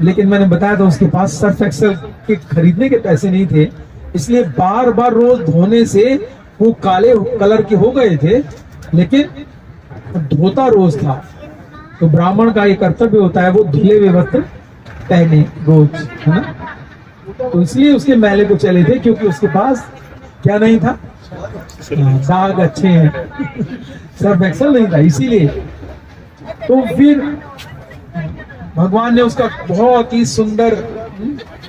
A: लेकिन मैंने बताया था उसके पास सर्फ एक्सेल के खरीदने के पैसे नहीं थे, इसलिए बार बार रोज धोने से वो काले कलर के हो गए थे, लेकिन धोता रोज था। तो ब्राह्मण का ये कर्तव्य होता है वो धुले हुए वस्त्र पहने रोज, है ना। तो इसलिए उसके मैले को चले थे क्योंकि उसके पास क्या नहीं था, दाग अच्छे हैं सर्फ एक्सेल नहीं था, इसीलिए। तो फिर भगवान ने उसका बहुत ही सुंदर,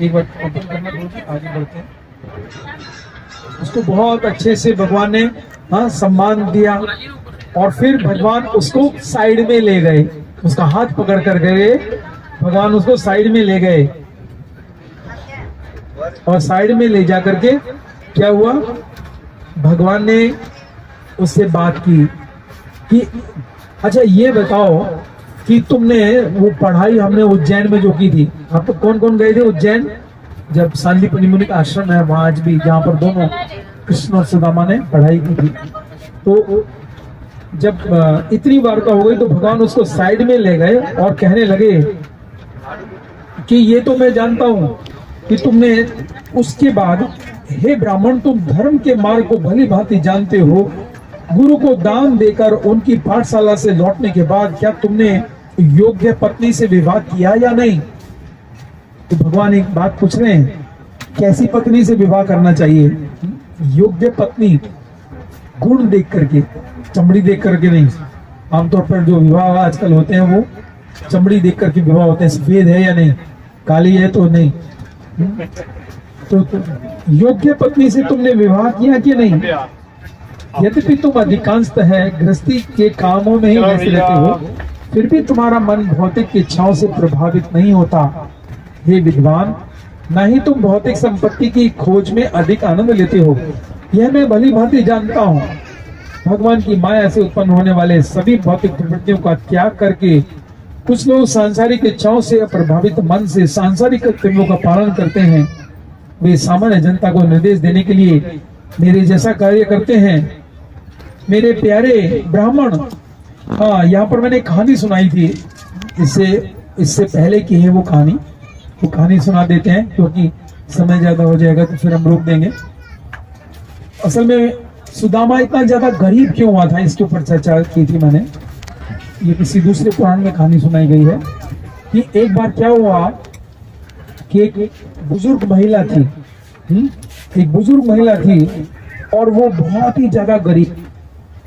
A: एक बार ओपन करना, आगे बढ़ते हैं, उसको बहुत अच्छे से भगवान ने सम्मान दिया। और फिर भगवान उसको साइड में ले गए, उसका हाथ पकड़ कर गए, भगवान उसको साइड में ले गए। और साइड में ले जाकर के क्या हुआ, भगवान ने उससे बात की कि अच्छा ये बताओ कि तुमने वो पढ़ाई हमने उज्जैन में जो की थी, आप तो कौन कौन गए थे उज्जैन? जब सांदीपनि मुनि का आश्रम है वहां आज भी, जहाँ पर दोनों कृष्ण और सुदामा ने पढ़ाई की थी। तो जब इतनी बार का हो गई तो भगवान उसको साइड में ले गए और कहने लगे कि ये तो मैं जानता हूं कि तुमने उसके बाद, हे ब्राह्मण तुम धर्म के मार्ग को भली भांति जानते हो, गुरु को दान देकर उनकी पाठशाला से लौटने के बाद क्या तुमने योग्य पत्नी से विवाह किया या नहीं? तो भगवान एक बात पूछ रहे हैं, कैसी पत्नी से विवाह करना चाहिए? योग्य पत्नी, गुण देख करके, चमड़ी देख करके नहीं। आमतौर पर जो विवाह आजकल होते हैं वो चमड़ी देख करके विवाह होते हैं, सफेद है या नहीं, काली है तो नहीं। तो योग्य पत्नी से तुमने विवाह किया कि नहीं? यद्यपि तुम अधिकांशतः है गृहस्थी के कामों में ही व्यस्त रहते हो, फिर भी तुम्हारा मन भौतिक इच्छाओं से प्रभावित नहीं होता। हे विद्वान, न ही तुम भौतिक संपत्ति की खोज में अधिक आनंद लेते हो, यह मैं भली भांति जानता हूँ। भगवान की माया से उत्पन्न होने वाले सभी भौतिक प्रवृत्तियों का त्याग करके कुछ लोग सांसारिक इच्छाओं से प्रभावित मन से सांसारिक कर्तव्यों का पालन करते हैं। वे सामान्य जनता को निर्देश देने के लिए मेरे जैसा कार्य करते हैं। मेरे प्यारे ब्राह्मण, हाँ, यहाँ पर मैंने कहानी सुनाई थी, इससे पहले की है वो कहानी सुना देते हैं, क्योंकि समय ज्यादा हो जाएगा तो फिर हम रोक देंगे। असल में सुदामा इतना ज्यादा गरीब क्यों हुआ था, इसके ऊपर चर्चा की थी मैंने। ये किसी दूसरे पुराण में कहानी सुनाई गई है कि एक बार क्या हुआ कि एक बुजुर्ग महिला थी, एक बुजुर्ग महिला थी और वो बहुत ही ज्यादा गरीब,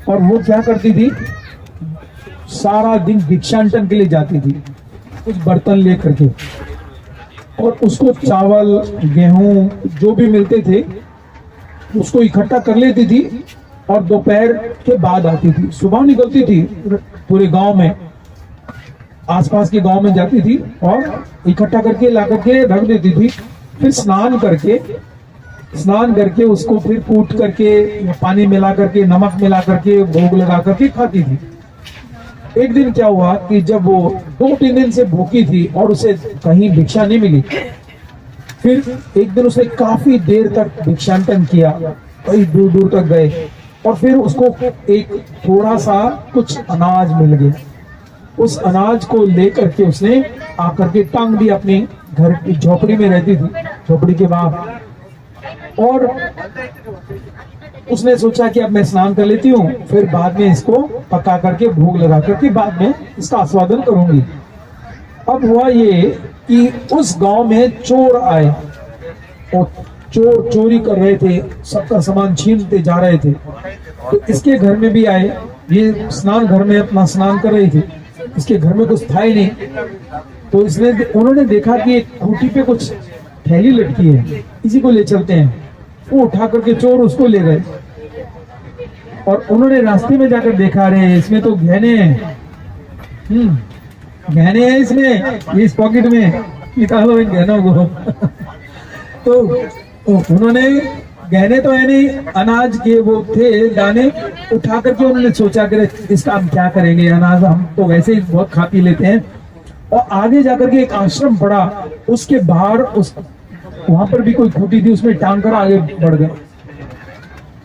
A: और वो क्या करती थी, सारा दिन भिक्षाटन के लिए जाती थी, कुछ बर्तन लेकर के, और उसको चावल गेहूं जो भी मिलते थे उसको इकट्ठा कर लेती थी और दोपहर के बाद आती थी। सुबह निकलती थी, पूरे गांव में, आसपास के गांव में जाती थी और इकट्ठा करके ला करके रख देती थी। फिर स्नान करके उसको फिर कूट करके पानी मिला करके नमक मिला करके भोग लगा करके खाती थी। एक दिन क्या हुआ कि जब वो 2-3 दिन से भूखी थी और उसे कहीं भिक्षा नहीं मिली, फिर एक दिन उसने काफी देर तक भिक्षाटन किया, कई दूर दूर तक गए, और फिर उसको एक थोड़ा सा कुछ अनाज मिल गया। उस अनाज को लेकर के उसने आकर के टांग दिया अपने घर की झोपड़ी में रहती थी, झोपड़ी के बाहर, और उसने सोचा कि अब मैं स्नान कर लेती हूँ, फिर बाद में इसको पका करके भोग लगा करके बाद में इसका आस्वादन करूंगी। अब हुआ ये कि उस गांव में चोर आए और चोर चोरी कर रहे थे, सबका सामान छीनते जा रहे थे। तो इसके घर में भी आए, ये स्नान घर में अपना स्नान कर रही थी, इसके घर में कुछ था ही नहीं। तो उन्होंने देखा कि एक खूंटी पे कुछ थैली लटकी है, इसी को ले चलते हैं। वो उठा करके चोर उसको ले गए, और उन्होंने रास्ते में जाकर देखा, रहे इसमें तो गहने हैं, गहने हैं इसमें, इस पॉकेट में, निकालो इन गहनों को। तो उन्होंने, गहने तो है नहीं, अनाज के वो थे दाने, उठा करके उन्होंने सोचा कि इसका हम क्या करेंगे, अनाज हम तो वैसे ही बहुत खा पी लेते हैं। और आगे जाकर के एक आश्रम पड़ा, उसके बाहर वहां पर भी कोई खूंटी थी, उसमें टांग कर आगे बढ़ गए।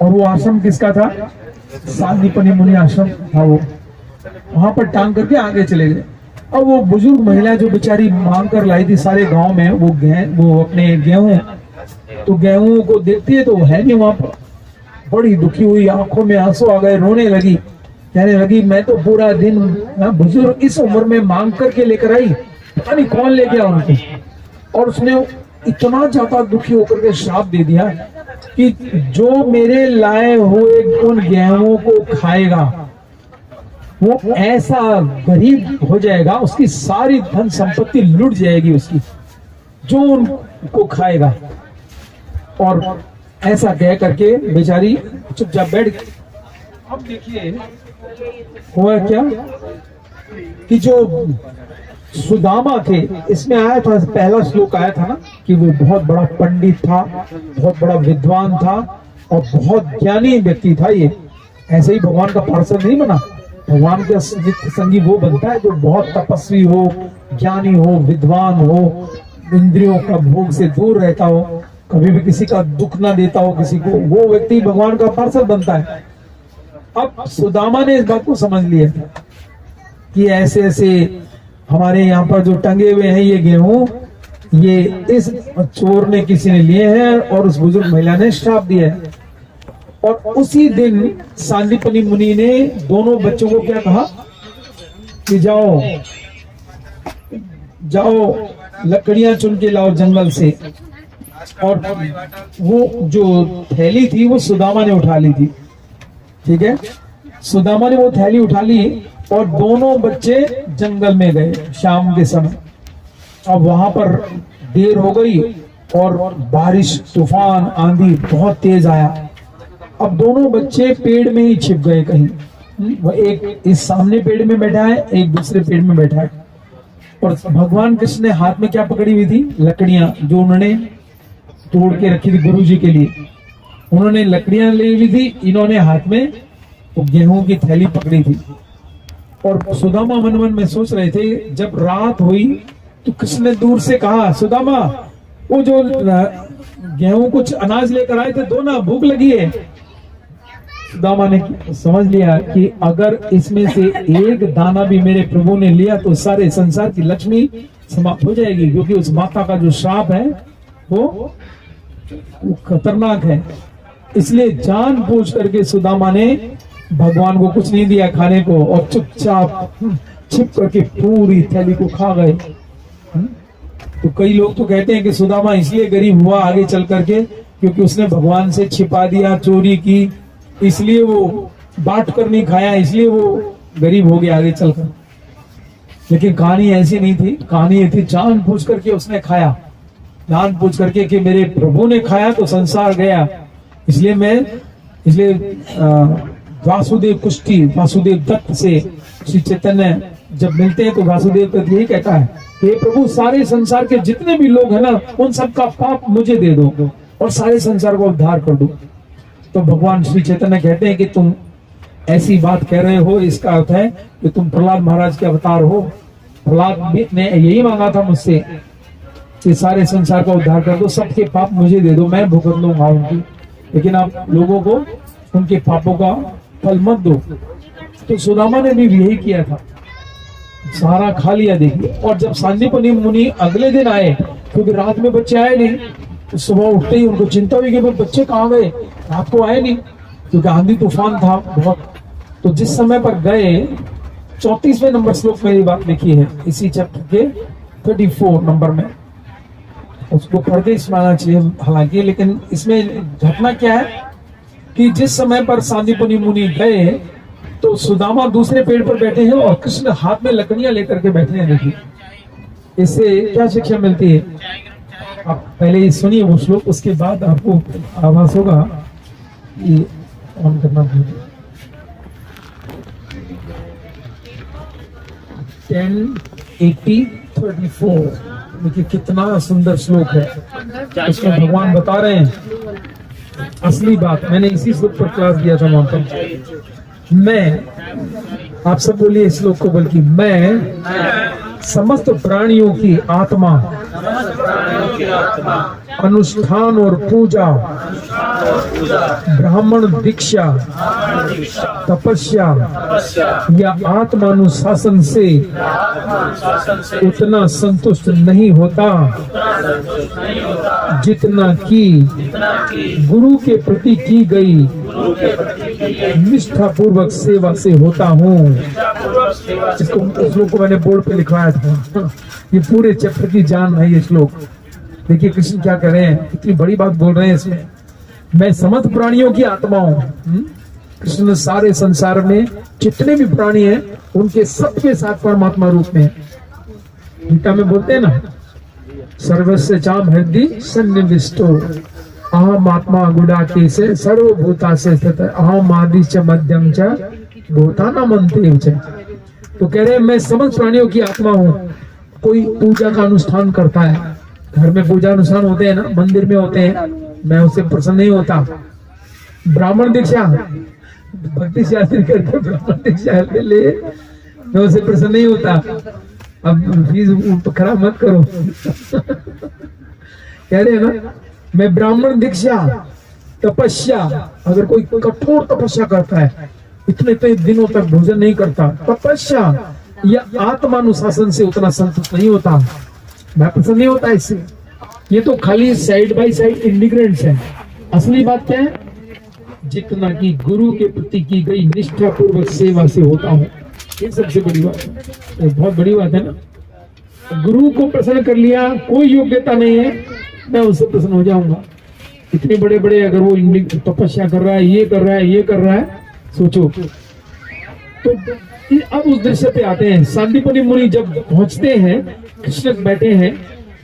A: और वो आश्रम किसका था? सांदीपनि मुनि आश्रम था वो। वहां पर टांग करके आगे चले गए। अब वो बुजुर्ग महिला जो बेचारी मांग कर लाई थी सारे गांव में वो अपने गेहूं, तो गेहूं को देखती है तो है नहीं वहां पर। बड़ी दुखी हुई, आंखों में आंसू आ गए, रोने लगी, कहने लगी मैं तो पूरा दिन बुजुर्ग इस उम्र में मांग करके लेकर आई, पता नहीं कौन ले गया उनको। और उसने इतना ज्यादा दुखी होकर के श्राप दे दिया कि जो मेरे लाए हुए उन गेहूं को खाएगा वो ऐसा गरीब हो जाएगा, उसकी सारी धन संपत्ति लुट जाएगी उसकी, जो उनको खाएगा। और ऐसा कह करके बेचारी चुपचाप बैठ गई। अब देखिए हुआ क्या कि जो सुदामा थे, इसमें आया था, पहला श्लोक आया था ना कि वो बहुत बड़ा पंडित था, बहुत बड़ा विद्वान था और बहुत ज्ञानी व्यक्ति था। ये ऐसे ही भगवान का पार्षद नहीं बना। भगवान का नित्य संगी वो बनता है जो बहुत तपस्वी हो, ज्ञानी हो, विद्वान हो, इंद्रियों का भोग से दूर रहता हो, कभी भी किसी का दुख ना देता हो किसी को, वो व्यक्ति भगवान का पार्षद बनता है। अब सुदामा ने इस बात को समझ लिया कि ऐसे ऐसे हमारे यहाँ पर जो टंगे हुए हैं ये गेहूं, ये इस चोर ने किसी ने लिए हैं और उस बुजुर्ग महिला ने श्राप दिया है। और उसी दिन सांदीपनि मुनि ने दोनों बच्चों को क्या कहा कि जाओ लकड़ियां चुन के लाओ जंगल से। और वो जो थैली थी वो सुदामा ने उठा ली थी, ठीक है। सुदामा ने वो थैली उठा ली और दोनों बच्चे जंगल में गए शाम के समय। अब वहां पर देर हो गई और बारिश, तूफान, आंधी बहुत तेज आया। अब दोनों बच्चे पेड़ में ही छिप गए कहीं। वो एक इस सामने पेड़ में बैठा है, एक दूसरे पेड़ में बैठा है। और भगवान कृष्ण ने हाथ में क्या पकड़ी हुई थी? लकड़ियां, जो उन्होंने तोड़ के रखी थी गुरु जी के लिए। उन्होंने लकड़ियां ली हुई थी, इन्होंने हाथ में तो गेहूं की थैली पकड़ी थी। और सुदामा मन मन में सोच रहे थे, जब रात हुई तो कृष्ण ने दूर से कहा, सुदामा वो जो गेहूं कुछ अनाज लेकर आए थे, दो ना, भूख लगी है। सुदामा ने समझ लिया कि अगर इसमें से एक दाना भी मेरे प्रभु ने लिया तो सारे संसार की लक्ष्मी समाप्त हो जाएगी, क्योंकि उस माता का जो श्राप है वो खतरनाक है। इसलिए जानबूझ करके सुदामा ने भगवान को कुछ नहीं दिया खाने को और चुपचाप छिप करके पूरी थैली को खा गए। तो कई लोग तो कहते हैं कि सुदामा इसलिए गरीब हुआ आगे चल करके क्योंकि उसने भगवान से छिपा दिया, चोरी की, इसलिए वो बांट कर नहीं खाया, इसलिए वो गरीब हो गया आगे चलकर। लेकिन कहानी ऐसी नहीं थी। कहानी ये थी, जानबूझ करके उसने खाया, जानबूझ करके कि मेरे प्रभु ने खाया तो संसार गया, इसलिए वासुदेव कुष्टी, वासुदेव दत्त से श्री चैतन्य जब मिलते हैं तो वासुदेव दत्त यही कहता है कि हे प्रभु, सारे संसार के जितने भी लोग हैं ना, उन सबका पाप मुझे दे दो और सारे संसार को उद्धार कर दो। तो भगवान श्री चैतन्य कहते हैं कि तुम ऐसी बात कह रहे हो, इसका अर्थ है कि तुम प्रहलाद महाराज के अवतार हो। प्रहलाद ने यही मांगा था मुझसे कि सारे संसार का उद्धार कर दो, सबके पाप मुझे दे दो, मैं भुगत लूंगा उनकी, लेकिन आप लोगों को उनके पापों का फल मत दो। तो सुदामा ने भी यही किया था, सारा खा लिया। देखिए, और जब सांदीपनि मुनि अगले दिन आए, क्योंकि रात में बच्चे आए नहीं, तो सुबह उठते ही उनको चिंता हुई कि बच्चे कहाँ गए, रात को आए नहीं, क्योंकि आंधी तूफान था बहुत। तो जिस समय पर गए, 34वें नंबर श्लोक में ये बात लिखी है, इसी चैप्टर के 34 नंबर में, उसको पढ़ के सुनाना चाहिए हालांकि, लेकिन इसमें घटना क्या है कि जिस समय पर सांदीपनि मुनि गए तो सुदामा दूसरे पेड़ पर बैठे हैं और कृष्ण हाथ में लकड़ियां लेकर के बैठे हैं। देखिए, इससे क्या शिक्षा मिलती है? आप पहले ये सुनिए वो श्लोक, उसके बाद आपको आभास होगा। ये ऑन करना भूलिए। 10:80:34 देखिए कितना सुंदर श्लोक है। इसमें भगवान बता रहे हैं असली बात। मैंने इसी श्लोक पर क्लास दिया था वहां पर। मैं, आप सब बोलिए इस श्लोक को, बल्कि मैं समस्त प्राणियों की आत्मा, अनुष्ठान और पूजा, ब्राह्मण दीक्षा, तपस्या या आत्मानुशासन से उतना संतुष्ट नहीं होता जितना कि गुरु के प्रति की गई निष्ठा पूर्वक सेवा से होता हूँ। इसको श्लोक को मैंने बोर्ड पे लिखवाया था। ये पूरे चैप्टर की जान है ये श्लोक। देखिए कृष्ण क्या कर रहे हैं, इतनी बड़ी बात बोल रहे हैं इसमें। मैं समस्त प्राणियों की आत्मा हूँ। कृष्ण सारे संसार में जितने भी प्राणी हैं उनके सबके साथ परमात्मा रूप में है। गीता में बोलते हैं ना, सर्वस्य चाम हृदि सन्निविष्टो अहम आत्मा गुडाके से सर्वभूता से स्थित अहम आदि च मध्यम च भूतानाम अंतरिम च। तो कह रहे हैं मैं समस्त प्राणियों की आत्मा हूँ। कोई पूजा का अनुष्ठान करता है, घर में पूजा अनुष्ठान होते हैं ना, मंदिर में होते हैं, मैं उससे प्रसन्न नहीं होता। ब्राह्मण दीक्षा, भक्ति शास्त्री करके ब्राह्मण दीक्षा ले, मैं उससे प्रसन्न नहीं होता। अब फीस खराब मत करो। कह रहे हैं ना, मैं ब्राह्मण दीक्षा, तपस्या, अगर कोई कठोर तपस्या करता है, इतने दिनों तक भोजन नहीं करता, तपस्या या आत्मानुशासन से उतना संतुष्ट नहीं होता, मैं प्रसन्न नहीं होता इससे। ये तो खाली साइड बाय साइड इंडिग्रेंट्स है। असली बात क्या है? जितना कि गुरु के प्रति की गई निष्ठा पूर्वक सेवा से होता हूँ, ये सबसे बड़ी बात है। बहुत बड़ी बात है ना। गुरु को प्रसन्न कर लिया, कोई योग्यता नहीं है, मैं उससे प्रसन्न हो जाऊंगा। इतने बड़े बड़े अगर वो तपस्या कर रहा है, ये कर रहा है, ये कर रहा है, सोचो। तो अब उस दृश्य पे आते हैं। सांदीपनि मुनि जब पहुंचते हैं, कृष्ण बैठे हैं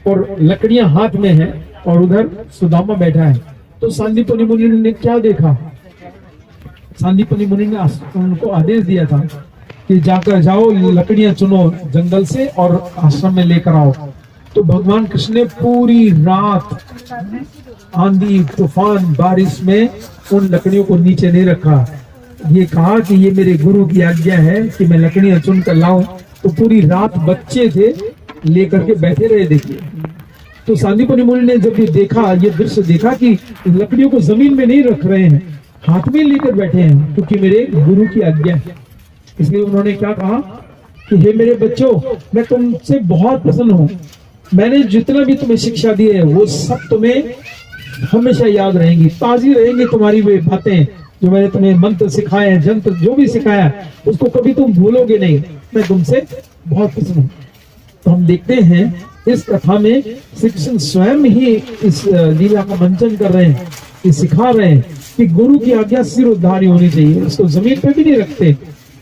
A: और लकड़ियां हाथ में हैं, और उधर सुदामा बैठा है। तो सांदीपनि मुनि ने क्या देखा? सांदीपनि मुनि ने उनको आदेश दिया था कि जाकर जाओ, लकड़ियां चुनो जंगल से और आश्रम में लेकर आओ। तो भगवान कृष्ण ने पूरी रात आंधी तूफान बारिश में उन लकड़ियों को नीचे नहीं रखा। ये कहा कि ये मेरे गुरु की आज्ञा है कि मैं लकड़ियां चुन कर लाऊं। तो पूरी रात बच्चे थे लेकर के बैठे रहे। देखिए, तो सांदीपनि मुनि ने जब ये देखा, ये दृश्य देखा कि लकड़ियों को जमीन में नहीं रख रहे हैं, हाथ में लेकर बैठे हैं, क्योंकि मेरे गुरु की आज्ञा है। इसलिए उन्होंने क्या कहा कि हे मेरे बच्चों, मैं तुमसे बहुत प्रसन्न हूँ। मैंने जितना भी तुम्हें शिक्षा दी है वो सब तुम्हें हमेशा याद रहेंगी, ताजी रहेंगी तुम्हारी वे बातें जो मैंने तुम्हें मंत्र सिखाए हैं, जंत्र जो भी सिखाया उसको कभी तुम भूलोगे नहीं। मैं तुमसे बहुत प्रसन्न हूँ। तो हम देखते हैं इस कथा में श्री कृष्ण स्वयं ही इस लीला का मंचन कर रहे हैं, ये सिखा रहे हैं कि गुरु की आज्ञा सिरोधारी होनी चाहिए, उसको जमीन पे भी नहीं रखते।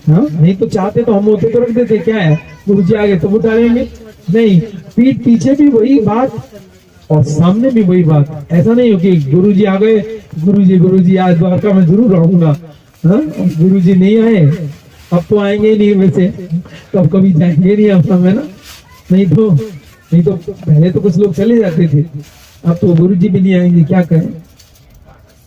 A: हाँ, नहीं तो चाहते तो हम होते तो रख देते, क्या है गुरु जी आगे तो उतारेंगे, नहीं, पीठ पीछे भी वही बात और सामने भी वही बात। ऐसा नहीं हो कि गुरु जी आ गए, गुरु जी आज द्वारका में जरूर रहूंगा, गुरु जी नहीं आए, अब तो आएंगे नहीं, वैसे तो अब कभी जाएंगे नहीं अपना में ना। नहीं तो पहले तो कुछ लोग चले जाते थे, अब तो गुरु जी भी नहीं आएंगे, क्या करें,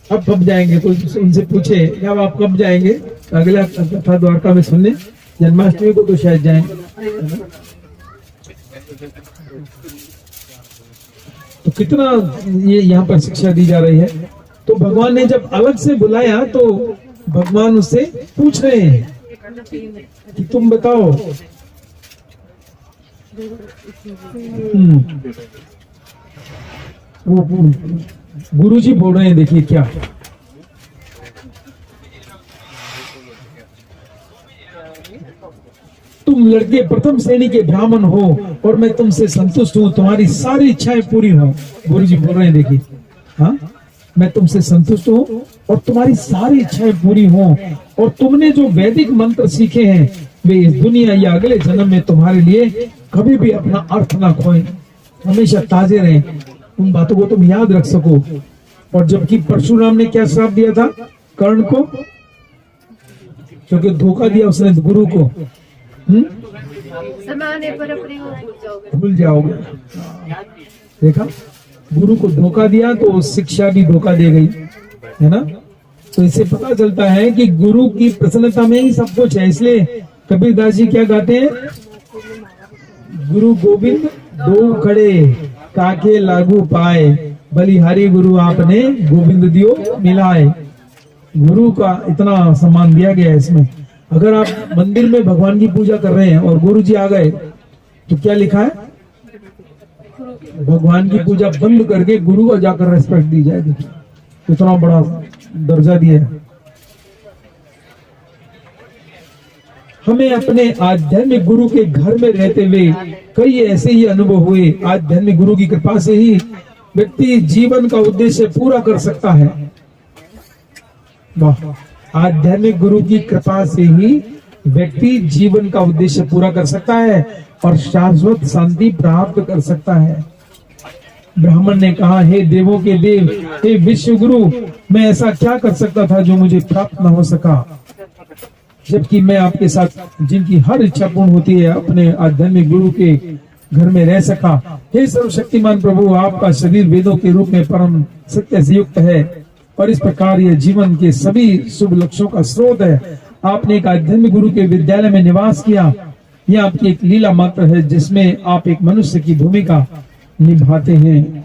A: अब कब जाएंगे? तो उनसे पूछे क्या आप कब जाएंगे? अगला कथा द्वारका में सुनने, जन्माष्टमी को तो शायद जाएंगे। तो कितना ये यहाँ पर शिक्षा दी जा रही है। तो भगवान ने जब अलग से बुलाया तो भगवान उससे पूछ रहे हैं कि तुम बताओ, वो गुरु जी बोल रहे हैं, देखिए क्या, तुम लड़के प्रथम श्रेणी के ब्राह्मण हो और मैं तुमसे संतुष्ट हूँ, तुम्हारी सारी इच्छाएं पूरी हो। गुरु जी बोल रहे हैं, देखिए, हाँ, मैं तुमसे संतुष्ट हूँ और तुम्हारी सारी इच्छाएं पूरी हो, और तुमने जो वैदिक मंत्र सीखे हैं वे इस दुनिया या अगले जन्म में तुम्हारे लिए कभी भी अपना अर्थ ना खोए, हमेशा ताजे रहें, उन बातों को तुम याद रख सको। और जबकि परशुराम ने क्या श्राप दिया था कर्ण को, क्योंकि धोखा दिया उसने गुरु को,
B: समाने पर अपने को
A: भूल जाओगे। देखा, गुरु को धोखा दिया तो शिक्षा भी धोखा दे गई, है ना। तो इससे पता चलता है कि गुरु की प्रसन्नता में ही सब कुछ है। इसलिए कबीरदास जी क्या गाते हैं, गुरु गोविंद दो खड़े काके लागू पाए, बलिहारी गुरु आपने गोविंद दियो मिलाए। गुरु का इतना सम्मान दिया गया है इसमें। अगर आप मंदिर में भगवान की पूजा कर रहे हैं और गुरु जी आ गए तो क्या लिखा है, भगवान की पूजा बंद करके गुरु को जाकर रेस्पेक्ट दी जाएगी। इतना बड़ा दर्जा दिया है। हमें अपने आध्यात्मिक गुरु के घर में रहते हुए कई ऐसे ही अनुभव हुए। आध्यात्मिक गुरु की कृपा से ही व्यक्ति जीवन का उद्देश्य पूरा कर सकता है। वाह, आध्यात्मिक गुरु की कृपा से ही व्यक्ति जीवन का उद्देश्य पूरा कर सकता है और शाश्वत शांति प्राप्त कर सकता है। ब्राह्मण ने कहा, हे देवों के देव, हे विश्व गुरु, मैं ऐसा क्या कर सकता था जो मुझे प्राप्त न हो सका, जबकि मैं आपके साथ जिनकी हर इच्छा पूर्ण होती है अपने आध्यात्मिक गुरु के घर में रह सका। हे सर्वशक्तिमान प्रभु, आपका शरीर वेदों के रूप में परम सत्य से युक्त है और इस प्रकार यह जीवन के सभी शुभ लक्ष्यों का स्रोत है। आपने एक आध्यात्मिक गुरु के विद्यालय में निवास किया। यह आपकी एक लीला मात्र है जिसमें आप एक मनुष्य की भूमिका निभाते हैं।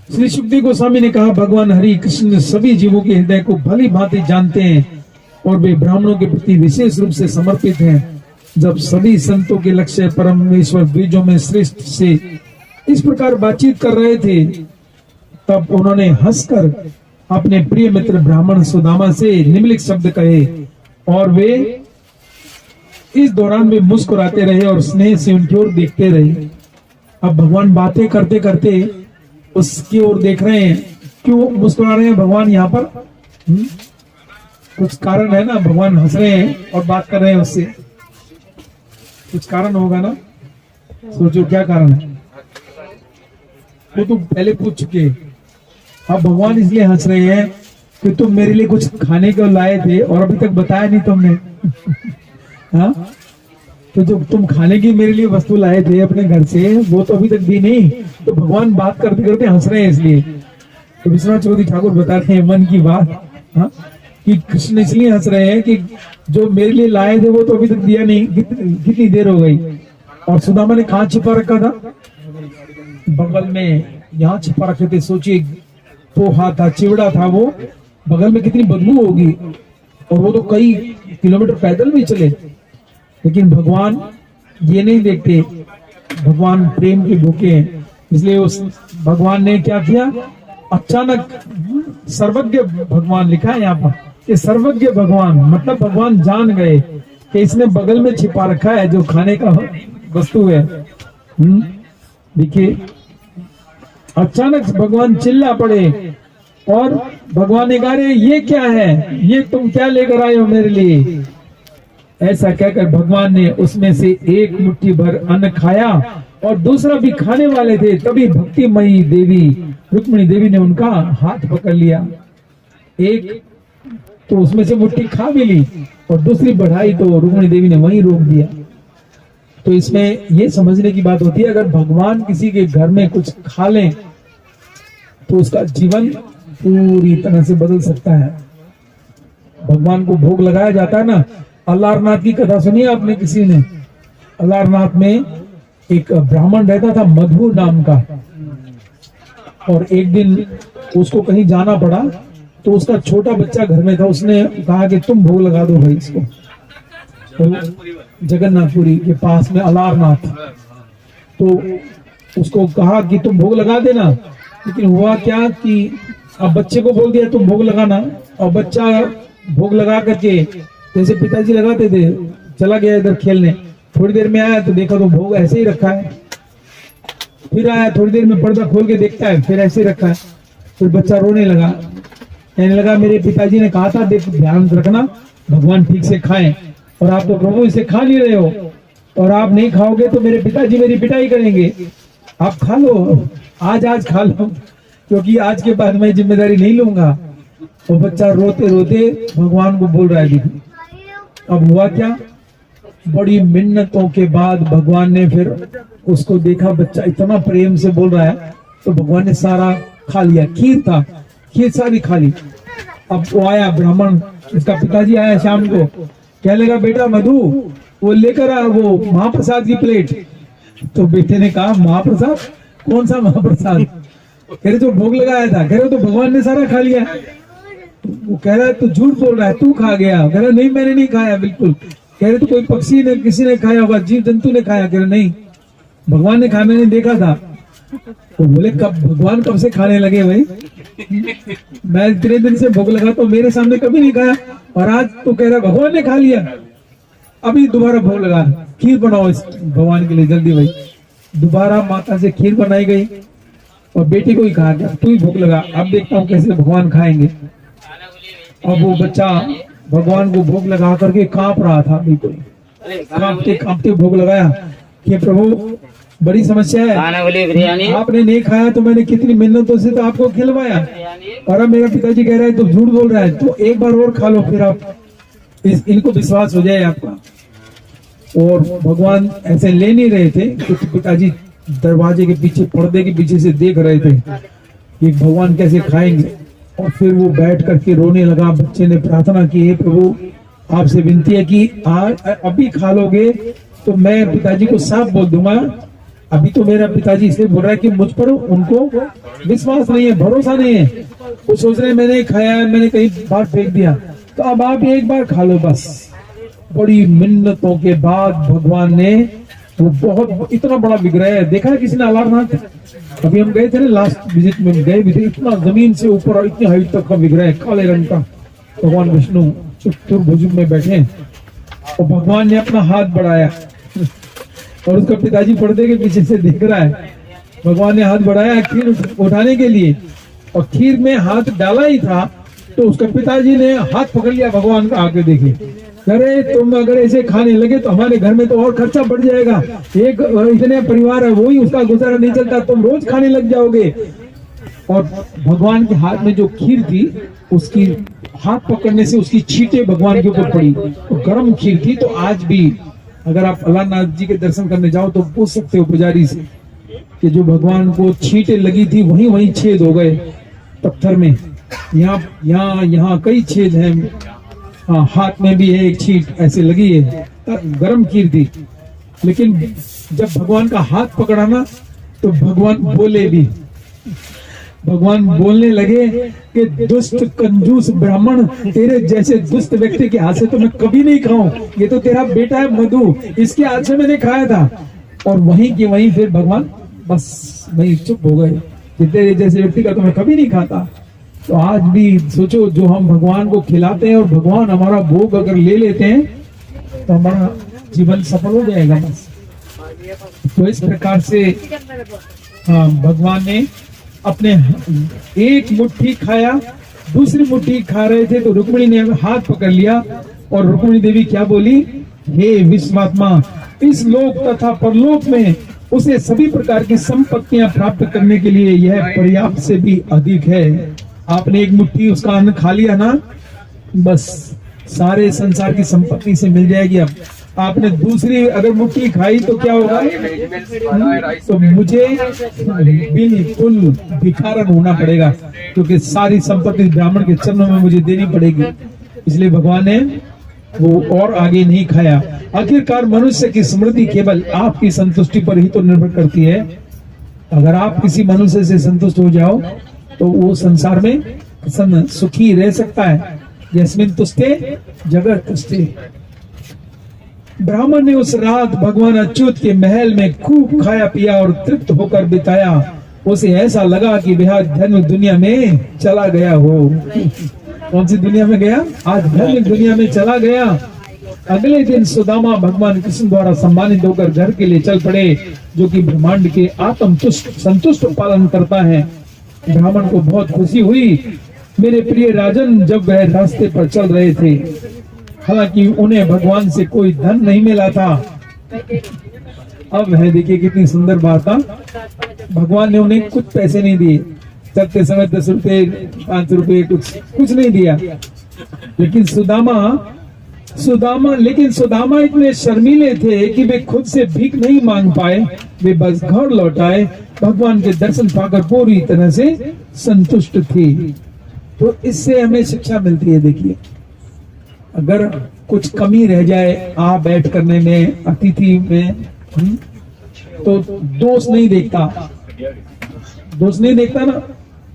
A: श्री सुखदेव गोस्वामी ने कहा, भगवान हरि कृष्ण सभी जीवों के हृदय को भली भांति जानते हैं और वे ब्राह्मणों के प्रति विशेष रूप से समर्पित हैं। जब सभी संतों के लक्ष्य परमेश्वर द्विजों में श्रेष्ठ से इस प्रकार बातचीत कर रहे थे, तब उन्होंने हंसकर अपने प्रिय मित्र ब्राह्मण सुदामा से निम्नलिखित शब्द कहे और वे इस दौरान वे मुस्कुराते रहे और स्नेह से उनकी ओर देखते रहे। अब भगवान बातें करते करते उसकी ओर देख रहे हैं। क्यों मुस्कुरा रहे हैं भगवान यहाँ पर? कुछ कारण है ना, भगवान हंस रहे हैं और बात कर रहे हैं उससे, कुछ कारण होगा ना। सोचो क्या कारण है। वो तो पहले पूछ चुके। अब भगवान इसलिए हंस रहे हैं कि तुम मेरे लिए कुछ खाने को लाए थे और अभी तक बताया नहीं तुमने। हाँ, तो जो तुम खाने की मेरे लिए वस्तु लाए थे अपने घर से वो तो अभी तक दी नहीं। तो भगवान बात करते करते हंस रहे हैं इसलिए। तो विश्वनाथ चौधरी ठाकुर बताते हैं मन की बात, हाँ, कि कृष्ण इसलिए हंस रहे हैं कि जो मेरे लिए लाए थे वो तो अभी तक दिया नहीं, कितनी देर हो गई। और सुदामा ने कहाँ छिपा रखा था? बगल में, यहाँ छिपा रखे थे। सोचिए, पोहा था, चिवड़ा था, वो बगल में कितनी बदबू होगी। और वो तो कई किलोमीटर पैदल भी चले। लेकिन भगवान ये नहीं देखते, भगवान प्रेम के भूखे हैं। इसलिए उस भगवान ने क्या किया, अचानक सर्वज्ञ भगवान लिखा है यहाँ पर, ये सर्वज्ञ भगवान मतलब भगवान जान गए कि इसने बगल में छिपा रखा है जो खाने का वस्तु है। देखिए, अचानक भगवान चिल्ला पड़े और भगवान ने कहा, ये क्या है, ये तुम क्या लेकर आए हो मेरे लिए? ऐसा कहकर भगवान ने उसमें से एक मुट्ठी भर अन्न खाया और दूसरा भी खाने वाले थे। तभी भक्तिमयी देवी रुक्मिणी देवी ने उनका हाथ पकड़ लिया। एक तो उसमें से मुट्ठी खा भी ली और दूसरी बढ़ाई तो रुक्मिणी देवी ने वहीं रोक दिया। तो इसमें ये समझने की बात होती है, अगर भगवान किसी के घर में कुछ खा लें तो उसका जीवन पूरी तरह से बदल सकता है। भगवान को भोग लगाया जाता है ना। अलारनाथ की कथा सुनी है आपने किसी ने? अलारनाथ में एक ब्राह्मण रहता था मधु नाम का, और एक दिन उसको कहीं जाना पड़ा तो उसका छोटा बच्चा घर में था। उसने कहा कि तुम भोग लगा दो भाई इसको। तो जगन्नाथपुरी के पास में अलारनाथ, तो उसको कहा कि तुम भोग लगा देना। लेकिन हुआ क्या कि अब बच्चे को बोल दिया तुम भोग लगाना, और बच्चा भोग लगा करके जैसे पिताजी लगाते थे चला गया इधर खेलने। थोड़ी देर में आया तो देखा तो भोग ऐसे ही रखा है। फिर आया, थोड़ी देर में पर्दा खोल के देखता है, फिर ऐसे ही रखा है। फिर बच्चा रोने लगा, कहने लगा मेरे पिताजी ने कहा था देख ध्यान रखना, भगवान ठीक से खाएं, और आप तो प्रभु इसे खा नहीं रहे हो, और आप नहीं खाओगे तो मेरे पिताजी मेरी पिटाई करेंगे। आप खा लो, आज खा लो, क्योंकि आज के बाद मैं जिम्मेदारी नहीं लूंगा। वो बच्चा रोते रोते भगवान को बोल रहा है। देखिए अब हुआ क्या, बड़ी मिन्नतों के बाद भगवान ने फिर उसको देखा, बच्चा इतना प्रेम से बोल रहा है, तो भगवान ने सारा खा लिया। खीर था, खीर सारी खा ली। अब वो आया ब्राह्मण, इसका पिताजी आया शाम को, कहने लगा बेटा मधु वो लेकर आ वो महाप्रसाद की प्लेट। तो बेटे ने कहा महाप्रसाद? कौन सा महाप्रसाद? कह रहे जो भोग लगाया था। कह रहे तो भगवान ने सारा खा लिया। वो कह रहा है तू झूठ बोल रहा है, तू खा गया। कह रहा नहीं मैंने नहीं खाया बिल्कुल। कह रहे तो कोई पक्षी ने किसी ने खाया होगा, जीव जंतु ने खाया। कह रहे नहीं भगवान ने खाया, मैंने देखा था। तो बोले कब भगवान कब से खाने लगे भाई? मैं इतने दिन से भोग लगा तो मेरे सामने कभी नहीं खाया, और आज तो कह रहा भगवान ने खा लिया। अभी दोबारा भोग लगा, खीर बनाओ इस भगवान के लिए जल्दी भाई। दोबारा माता से खीर बनाई गई और बेटी को ही कहा गया तू ही भोग लगा, अब देखता हूँ कैसे भगवान खाएंगे। अब वो बच्चा भगवान को भोग लगा करके कांप रहा था, बिल्कुल कांपते कांपते भोग लगाया कि प्रभु बड़ी समस्या है, आपने नहीं खाया तो मैंने कितनी मेहनतों से तो आपको खिलवाया, और अब मेरा पिताजी कह रहा है तो झूठ बोल रहा है, तो एक बार और खा लो फिर आप इनको विश्वास हो जाए आपका। और भगवान ऐसे ले नहीं रहे थे, क्योंकि पिताजी दरवाजे के पीछे पर्दे के पीछे से देख रहे थे कि भगवान कैसे खाएंगे। और फिर वो बैठ करके रोने लगा। बच्चे ने प्रार्थना की, हे प्रभु आपसे विनती है कि अभी खा लोगे तो मैं पिताजी को साफ बोल दूंगा। अभी तो मेरा पिताजी इसलिए बोल रहा है कि मुझ पर उनको विश्वास नहीं है, भरोसा नहीं है, वो सोच रहे मैंने खाया है, मैंने कहीं बाहर फेंक दिया, तो अब आप एक बार खा लो बस। बड़ी मिन्नतों के बाद भगवान ने वो बहुत इतना बड़ा विग्रह है, देखा है किसी ने अलारनाथ? अभी हम गए थे ना लास्ट विजिट में गए भी थे, इतना जमीन से ऊपर और इतनी हाइट तक का विग्रह, काले रंग का भगवान विष्णु चतुर्भुज में बैठे, और भगवान ने अपना हाथ बढ़ाया और उसका पिताजी पर्दे के पीछे से देख रहा है। भगवान ने हाथ बढ़ाया खीर उठाने के लिए, और खीर में हाथ डाला ही था तो उसके पिताजी ने हाथ पकड़ लिया भगवान का, आके देखिए, अरे तुम अगर ऐसे खाने लगे तो हमारे घर में तो और खर्चा बढ़ जाएगा, एक इतने परिवार है वही उसका गुजारा नहीं चलता, तुम रोज खाने लग जाओगे। और भगवान के हाथ में जो खीर थी, उसकी हाथ पकड़ने से उसकी छींटे भगवान के ऊपर पड़ी, तो गर्म खीर थी। तो आज भी अगर आप अलारनाथ जी के दर्शन करने जाओ तो पूछ सकते हो पुजारी से कि जो भगवान को छींटे लगी थी वहीं वहीं छेद हो गए पत्थर में, यहाँ कई छेद हैं, हाँ हाथ में भी है एक छींट ऐसे लगी है, गर्म खीर थी। लेकिन जब भगवान का हाथ पकड़ा ना तो भगवान बोले भी, भगवान बोलने लगे कि दुष्ट कंजूस ब्राह्मण, तेरे जैसे दुष्ट व्यक्ति के हाथ से तो मैं कभी नहीं खाऊं, ये तो तेरा बेटा है मधु, इसके हाथ से मैंने खाया था। और वहीं की वहीं फिर भगवान बस वहीं चुप हो गए कि तेरे जैसे व्यक्ति का तो मैं कभी नहीं खाता। तो आज भी सोचो, जो हम भगवान को खिलाते हैं और भगवान हमारा भोग अगर ले लेते हैं तो हमारा जीवन सफल हो जाएगा बस। तो इस प्रकार से भगवान ने अपने एक मुट्ठी खाया, दूसरी मुट्ठी खा रहे थे तो रुक्मिणी ने हाथ पकड़ लिया और रुक्मिणी देवी क्या बोली, हे विश्वात्मा, इस लोक तथा परलोक में उसे सभी प्रकार की संपत्तियां प्राप्त करने के लिए यह पर्याप्त से भी अधिक है। आपने एक मुट्ठी उसका अन्न खा लिया ना, बस सारे संसार की संपत्ति से मिल जाएगी। अब आपने दूसरी अगर मुट्ठी खाई तो क्या होगा, तो मुझे बिल्कुल भिखारन होना पड़ेगा, क्योंकि सारी संपत्ति ब्राह्मण के चरणों में मुझे देनी पड़ेगी। इसलिए भगवान ने वो और आगे नहीं खाया। आखिरकार मनुष्य की स्मृति केवल आपकी संतुष्टि पर ही तो निर्भर करती है। अगर आप किसी मनुष्य से संतुष्ट हो जाओ तो वो संसार में प्रसन्न सुखी रह सकता है। यस्मिन तुष्टे जगत तुष्टे। ब्राह्मण ने उस रात भगवान अच्युत के महल में खूब खाया पिया और तृप्त होकर बिताया। उसे ऐसा लगा कि वह धन्य दुनिया में चला गया हो। कौन सी दुनिया में गया? आज धन्य दुनिया में चला गया। अगले दिन सुदामा भगवान कृष्ण द्वारा सम्मानित होकर घर के लिए चल पड़े, जो कि ब्रह्मांड के आत्म संतुष्ट पालन करता है। ब्राह्मण को बहुत खुशी हुई। मेरे प्रिय राजन, जब वह रास्ते पर चल रहे थे, हालांकि उन्हें भगवान से कोई धन नहीं मिला था। अब है देखिए कितनी सुंदर बात है, भगवान ने उन्हें कुछ पैसे नहीं दिए, चलते समय 10 रुपए 5 रुपए कुछ नहीं दिया। लेकिन सुदामा इतने शर्मीले थे कि वे खुद से भीख नहीं मांग पाए। वे बस घर लौट आए, भगवान के दर्शन पाकर पूरी तरह से संतुष्ट थे। तो इससे हमें शिक्षा मिलती है। देखिए, अगर कुछ कमी रह जाए आ बैठ करने में, अतिथि में, तो दोष नहीं देखता ना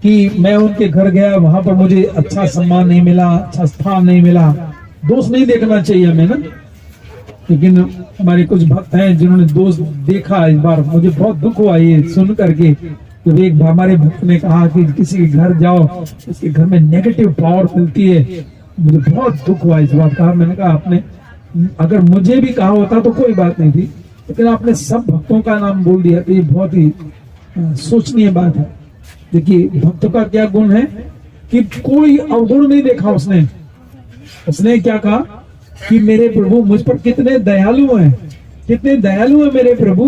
A: कि मैं उनके घर गया, वहां पर मुझे अच्छा सम्मान नहीं मिला, अच्छा स्थान नहीं मिला। दोष नहीं देखना चाहिए हमें ना। लेकिन हमारे कुछ भक्त हैं जिन्होंने दोष देखा। इस बार मुझे बहुत दुख हुआ ये सुन करके, जब एक हमारे भक्त ने कहा कि किसी के घर जाओ, उसके घर में नेगेटिव पावर मिलती है। मुझे बहुत दुख हुआ इस बात का। मैंने कहा, आपने अगर मुझे भी कहा होता तो कोई बात नहीं थी, लेकिन आपने सब भक्तों का नाम बोल दिया, तो ये बहुत ही सोचनीय बात है। देखिए, भक्त का क्या गुण है कि कोई अवगुण नहीं देखा उसने क्या कहा कि मेरे प्रभु मुझ पर कितने दयालु हैं मेरे प्रभु,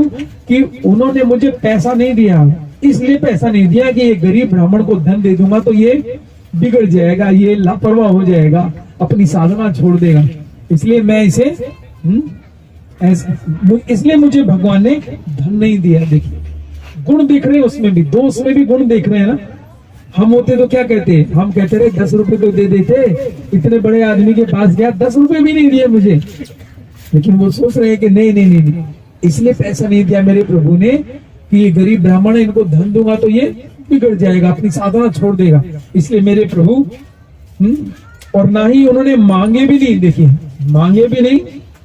A: कि उन्होंने मुझे पैसा नहीं दिया, इसलिए पैसा नहीं दिया कि ये गरीब ब्राह्मण को धन दे दूंगा तो ये बिगड़ जाएगा, ये लापरवाह हो जाएगा, अपनी साधना छोड़ देगा, इसलिए मैं इसे इसलिए मुझे भगवान ने धन नहीं दिया। देखिए, गुण देख रहे हैं उसमें भी, दोष में भी गुण देख रहे हैं ना। हम होते तो क्या कहते, हम कहते रहे 10 रुपए तो दे देते, इतने बड़े आदमी के पास गया 10 रुपए भी नहीं दिए मुझे। लेकिन वो सोच रहे हैं कि नहीं, इसलिए पैसा नहीं दिया मेरे प्रभु ने कि ये गरीब ब्राह्मण है, इनको धन दूंगा तो ये बिगड़ जाएगा, अपनी साधना छोड़ देगा, इसलिए मेरे प्रभु। और ना ही उन्होंने मांगे भी नहीं, देखिए मांगे भी नहीं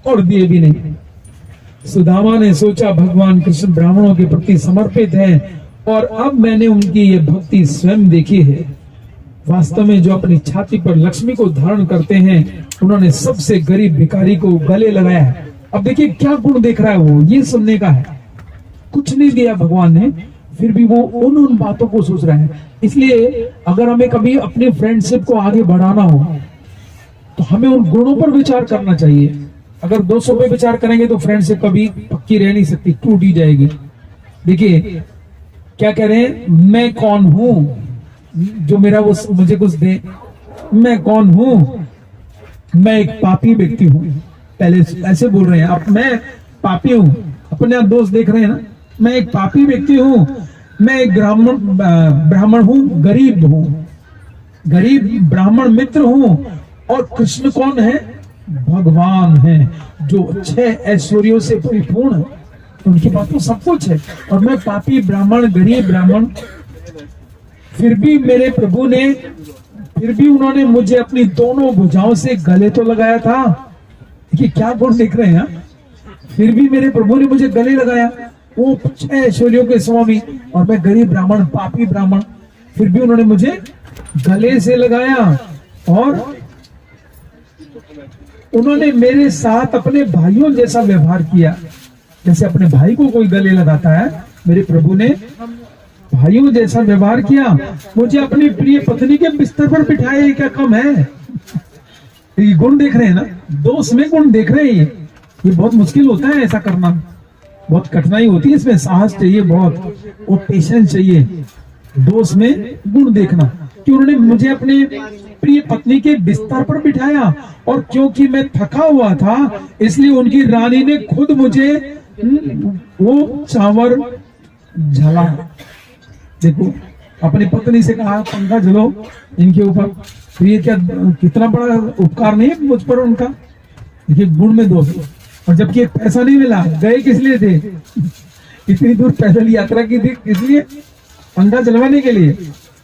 A: और दिए भी नहीं। सुदामा ने सोचा भगवान कृष्ण ब्राह्मणों के प्रति समर्पित हैं और अब मैंने उनकी ये भक्ति स्वयं देखी है। वास्तव में जो अपनी छाती पर लक्ष्मी को धारण करते हैं, उन्होंने सबसे गरीब भिखारी को गले लगाया है। अब देखिए क्या गुण देख रहा है वो, ये सुनने का है। कुछ नहीं दिया भगवान ने, फिर भी वो उन बातों को सोच रहे हैं। इसलिए अगर हमें कभी अपने फ्रेंडशिप को आगे बढ़ाना हो तो हमें उन गुणों पर विचार करना चाहिए। अगर 200 पे विचार करेंगे तो फ्रेंडशिप कभी पक्की रह नहीं सकती, टूट ही जाएगी। देखिए क्या कह रहे हैं, मैं कौन हूं जो मेरा वो मुझे कुछ दे। मैं कौन हूं, मैं एक पापी व्यक्ति हूं। पहले ऐसे बोल रहे हैं, अब मैं पापी हूं, अपने आप दोस्त देख रहे हैं ना। मैं एक पापी व्यक्ति हूं, मैं एक ब्राह्मण हूं, गरीब हूं, गरीब ब्राह्मण मित्र हूं। और कृष्ण कौन है, भगवान है जो 6 ऐश्वर्यों से परिपूर्ण है, उनके पास तो सब कुछ है। और मैं पापी ब्राह्मण, गरीब ब्राह्मण, फिर भी मेरे प्रभु ने, फिर भी उन्होंने मुझे अपनी दोनों भुजाओं से गले तो लगाया था। देखिए क्या गुण देख रहे हैं, फिर भी मेरे प्रभु ने मुझे गले लगाया। वो 6 ऐश्वर्यों के स्वामी और मैं गरीब ब्राह्मण, पापी ब्राह्मण, फिर भी उन्होंने मुझे गले से लगाया। और उन्होंने मेरे साथ अपने भाइयों जैसा व्यवहार किया। जैसे अपने भाई को कोई गले लगाता है, मेरे प्रभु ने भाइयों जैसा व्यवहार किया। मुझे अपनी प्रिय पत्नी के बिस्तर पर बिठाया, ये क्या कम है। ये गुण देख रहे हैं ना, दोस्त में गुण देख रहे हैं। ये बहुत मुश्किल होता है ऐसा करना, बहुत कठिनाई होती है, इसमें साहस चाहिए बहुत, और पेशेंस चाहिए दोस्त में गुण देखना। कि उन्होंने मुझे अपने प्रिय पत्नी के बिस्तर पर बिठाया, और क्योंकि मैं थका हुआ था इसलिए उनकी रानी ने खुद मुझे वो चावल झला। देखो अपनी पत्नी से कहा पंखा झलो इनके ऊपर, तो ये क्या कितना बड़ा उपकार नहीं है मुझ पर उनका। देखिए गुण में दोष। और जबकि एक पैसा नहीं मिला, गए किस लिए थे, इतनी दूर पैदल यात्रा की थी, किस लिए, पंखा चलवाने के लिए,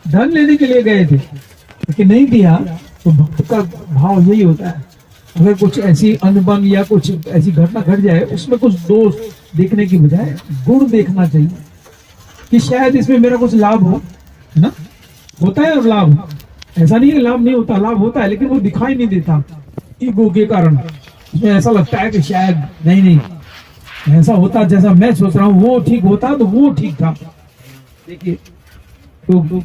A: धन लेने के लिए गए थे, लेकिन नहीं दिया। तो भक्त का भाव यही होता है, अगर कुछ ऐसी अनबन या कुछ ऐसी घटना घट जाए, उसमें कुछ दोष देखने की बजाय गुण देखना चाहिए कि शायद इसमें मेरा कुछ लाभ हो, है ना। होता है और लाभ, ऐसा नहीं है लाभ नहीं होता, लाभ होता है, लेकिन वो दिखाई नहीं देता ईगो के कारण। उसमें ऐसा लगता है कि शायद नहीं ऐसा होता जैसा मैं सोच रहा हूँ, वो ठीक होता तो वो ठीक था। देखिए तो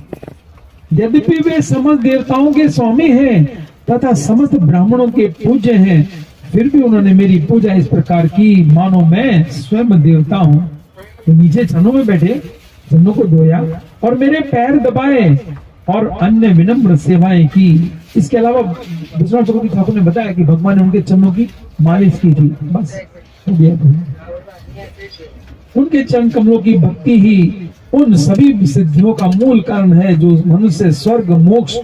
A: यद्यपि वे समस्त देवताओं के स्वामी हैं तथा समस्त ब्राह्मणों के पूज्य हैं, फिर भी उन्होंने मेरी पूजा इस प्रकार की मानो मैं स्वयं देवता हूँ। तो नीचे चरणों में बैठे, चरणों को धोया और मेरे पैर दबाए और अन्य विनम्र सेवाएं की। इसके अलावा दूसरा चक्रवर्ती ठाकुर ने बताया कि भगवान ने उनके चरणों की मालिश की थी, बस हो गया। उनके चरण कमलों की भक्ति ही उन सभी सिद्धियों का मूल कारण है जो मनुष्य स्वर्ग, मोक्ष,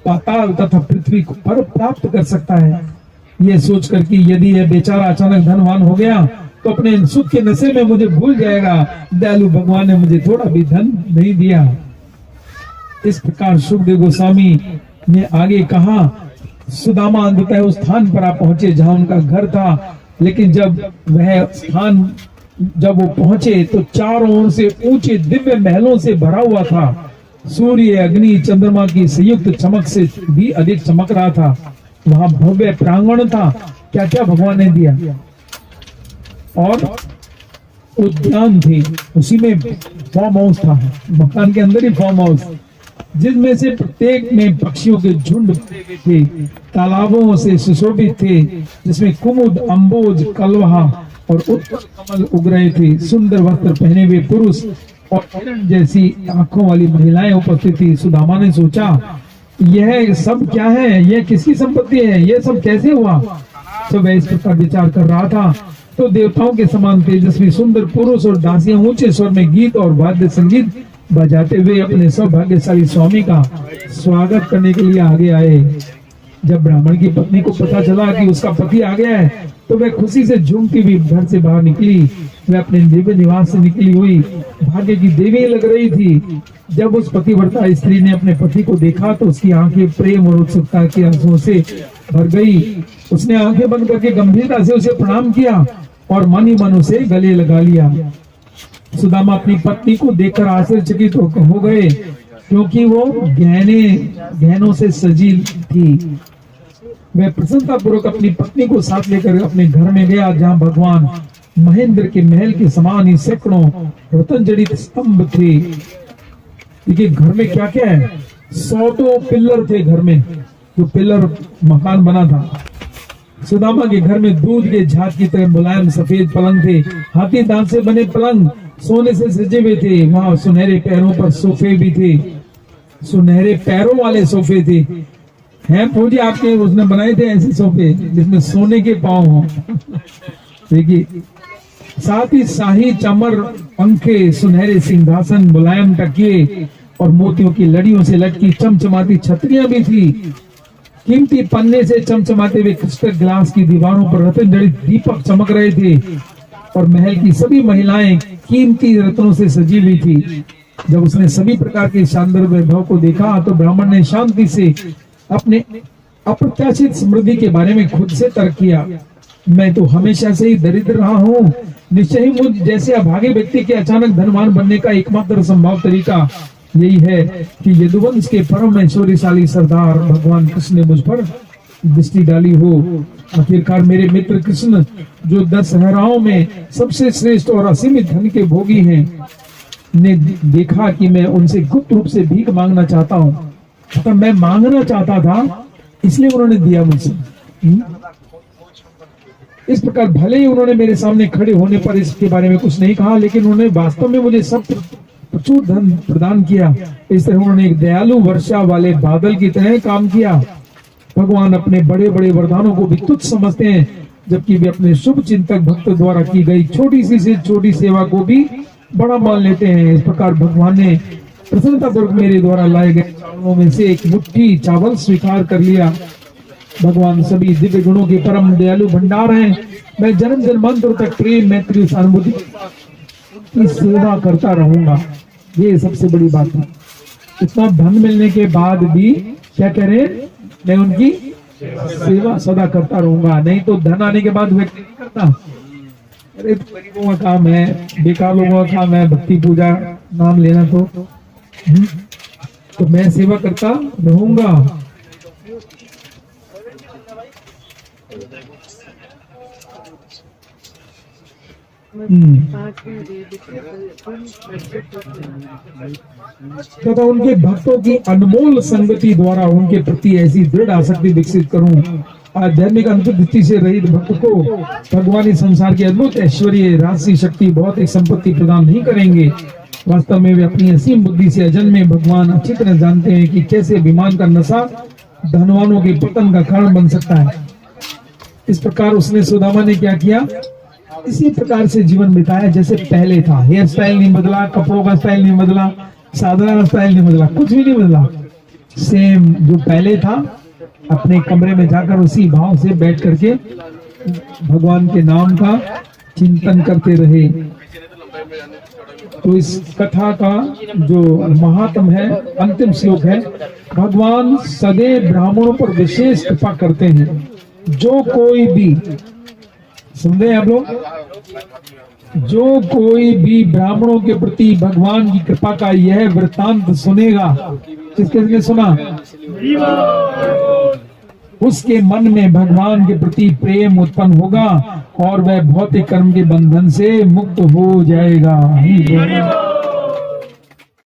A: पाताल तथा पृथ्वी पर प्राप्त कर सकता है। ये सोचकर कि यदि यह बेचारा अचानक धनवान हो गया तो अपने सुख के नशे में मुझे भूल जाएगा, दयालु भगवान ने मुझे थोड़ा भी धन नहीं दिया। इस प्रकार सुखदेव गोस्वामी ने आगे कहा, सुदामा अंततः उस स्थान पर आ पहुंचे जहां उनका घर था, लेकिन जब वो पहुंचे तो चारों ओर से ऊंचे दिव्य महलों से भरा हुआ था। सूर्य, अग्नि, चंद्रमा की संयुक्त चमक से भी अधिक चमक रहा था। वहां भव्य प्रांगण था, क्या क्या भगवान ने दिया, और उद्यान थे, उसी में फार्म हाउस था, मकान के अंदर ही फार्म हाउस, जिसमें से प्रत्येक में पक्षियों के झुंड थे, तालाबों से सुशोभित थे, जिसमें कुमुद, अम्बोज, कलवा और उत्पल कमल उग रहे थे। सुंदर वस्त्र पहने हुए पुरुष और हिरण जैसी आंखों वाली महिलाएं उपस्थित थी। सुदामा ने सोचा, यह सब क्या है, यह किसकी संपत्ति है, यह सब कैसे हुआ। तो वह इस प्रकार विचार कर रहा था तो देवताओं के समान तेजस्वी सुंदर पुरुष और दासियां ऊंचे स्वर में गीत और वाद्य संगीत बजाते हुए अपने सौभाग्यशाली स्वामी का स्वागत करने के लिए आगे आए। जब ब्राह्मण की पत्नी को पता चला कि उसका पति आ गया है तो वह खुशी से झूमती हुई घर से बाहर निकली। वह अपने दिव्य निवास से निकली हुई भाग्य की देवी लग रही थी। जब उस पतिव्रता स्त्री ने अपने पति को देखा तो उसकी आंखें प्रेम और उत्सुकता के आंसुओं से भर गई। उसने आंखें बंद करके गंभीरता से उसे प्रणाम किया और मन ही मन उसे गले लगा लिया। सुदामा अपनी पत्नी को देखकर आश्चर्यचकित हो गए, क्योंकि वो गहनों से सजी थी। वह प्रसन्नता पूर्वक अपनी पत्नी को साथ लेकर अपने घर में गया, जहां भगवान महेंद्र के महल के समान ही सैकड़ों रतन जड़ित स्तंभ थे। देखिए घर में क्या क्या है, 100 पिलर थे घर में, जो पिलर मकान बना था। सुदामा के घर में दूध के झाग की तरह मुलायम सफेद पलंग थे, हाथी दांत से बने पलंग सोने से सजे हुए थे। वहां सुनहरे पैरों पर सोफे भी थे, सुनहरे पैरों वाले सोफे थे। हैं पूजी आपके उसने बनाए थे ऐसे सोफे जिसमें सोने के पांव हो। देखिए साथ ही शाही चमर पंखे, सुनहरे सिंहासन, मुलायम तकिए और मोतियों की लड़ियों से लटकी चमचमाती छतरियां भी थी। कीमती पन्ने से चमचमाते हुए क्रिस्टल ग्लास की दीवारों पर रतन जड़ित दीपक चमक रहे थे और महल की सभी महिलाएं कीमती रत्नों से सजी हुई थी। जब उसने सभी प्रकार के शानदार वैभव को देखा तो ब्राह्मण ने शांति से अपने अप्रत्याशित समृद्धि के बारे में खुद से तर्क किया। मैं तो हमेशा से ही दरिद्र रहा हूँ। निश्चय ही मुझ जैसे अभागे व्यक्ति के अचानक धनवान बनने का एकमात्र संभव तरीका यही है कि यदुवंश के परम ऐश्वर्यशाली सरदार भगवान कृष्ण ने मुझ पर दृष्टि डाली हो। आखिरकार मेरे मित्र कृष्ण जो 10 सहराओं में सबसे श्रेष्ठ और असीमित धन के भोगी हैं, ने देखा कि मैं उनसे गुप्त रूप से भीख मांगना चाहता हूँ। मतलब मैं मांगना चाहता था, इसलिए उन्होंने दिया मुझसे। इस प्रकार भले ही उन्होंने मेरे सामने खड़े होने पर इसके बारे में कुछ नहीं कहा, लेकिन उन्होंने वास्तव में मुझे सब प्रचुर धन प्रदान किया। इस तरह उन्होंने एक दयालु वर्षा वाले बादल की तरह काम किया। भगवान अपने बड़े बड़े वरदानों को भी तुच्छ समझते हैं, जबकि वे अपने शुभ चिंतक भक्त द्वारा की गई छोटी सी से छोटी सेवा को भी बड़ा मान लेते हैं। इस प्रकार भगवान ने प्रसन्नतापूर्वक मेरे द्वारा लाए गए चावलों में से एक मुट्ठी चावल स्वीकार कर लिया। भगवान सभी दिव्य गुणों के परम दयालु भंडार हैं। मैं जन्म जन्मांतर तक प्रेम मैत्री सहानुभूति की सेवा करता रहूंगा। ये सबसे बड़ी बात है। इतना धन मिलने के बाद भी क्या कह रहे हैं, मैं उनकी सेवा सदा करता रहूंगा। नहीं तो धन आने के बाद व्यक्ति नहीं करता। अरे गरीबों का काम है, बेकार लोगों का काम है भक्ति पूजा नाम लेना। तो मैं सेवा करता रहूंगा। तथा उनके भक्तों की अनमोल संगति द्वारा उनके प्रति ऐसी दृढ़ आसक्ति विकसित करूं। आध्यात्मिक अंतर्दृष्टि से रहित भक्त को भगवान इस संसार की अद्भुत ऐश्वर्य, राशि, शक्ति, भौतिक संपत्ति प्रदान नहीं करेंगे। वास्तव में वे अपनी असीम बुद्धि से अजन्मे भगवान अच्छी तरह जानते हैं कि कैसे अभिमान का नशा धनवानों के पतन का कारण बन सकता है। इस प्रकार उसने सुदामा ने क्या किया, इसी प्रकार से जीवन बिताया जैसे पहले था। हेयर स्टाइल नहीं बदला, कपड़ों का स्टाइल नहीं बदला, साधारण स्टाइल नहीं बदला, कुछ भी नहीं बदला। सेम जो पहले था, अपने कमरे में जाकर उसी भाव से बैठ करके भगवान के नाम का चिंतन करते रहे। तो इस कथा का जो महात्म है, अंतिम श्लोक है, भगवान सदैव ब्राह्मणों पर विशेष कृपा करते हैं। जो कोई भी, समझे आप लोग, जो कोई भी ब्राह्मणों के प्रति भगवान की कृपा का यह वृत्तांत सुनेगा, किसने सुना, उसके मन में भगवान के प्रति प्रेम उत्पन्न होगा और वह भौतिक कर्म के बंधन से मुक्त हो जाएगा।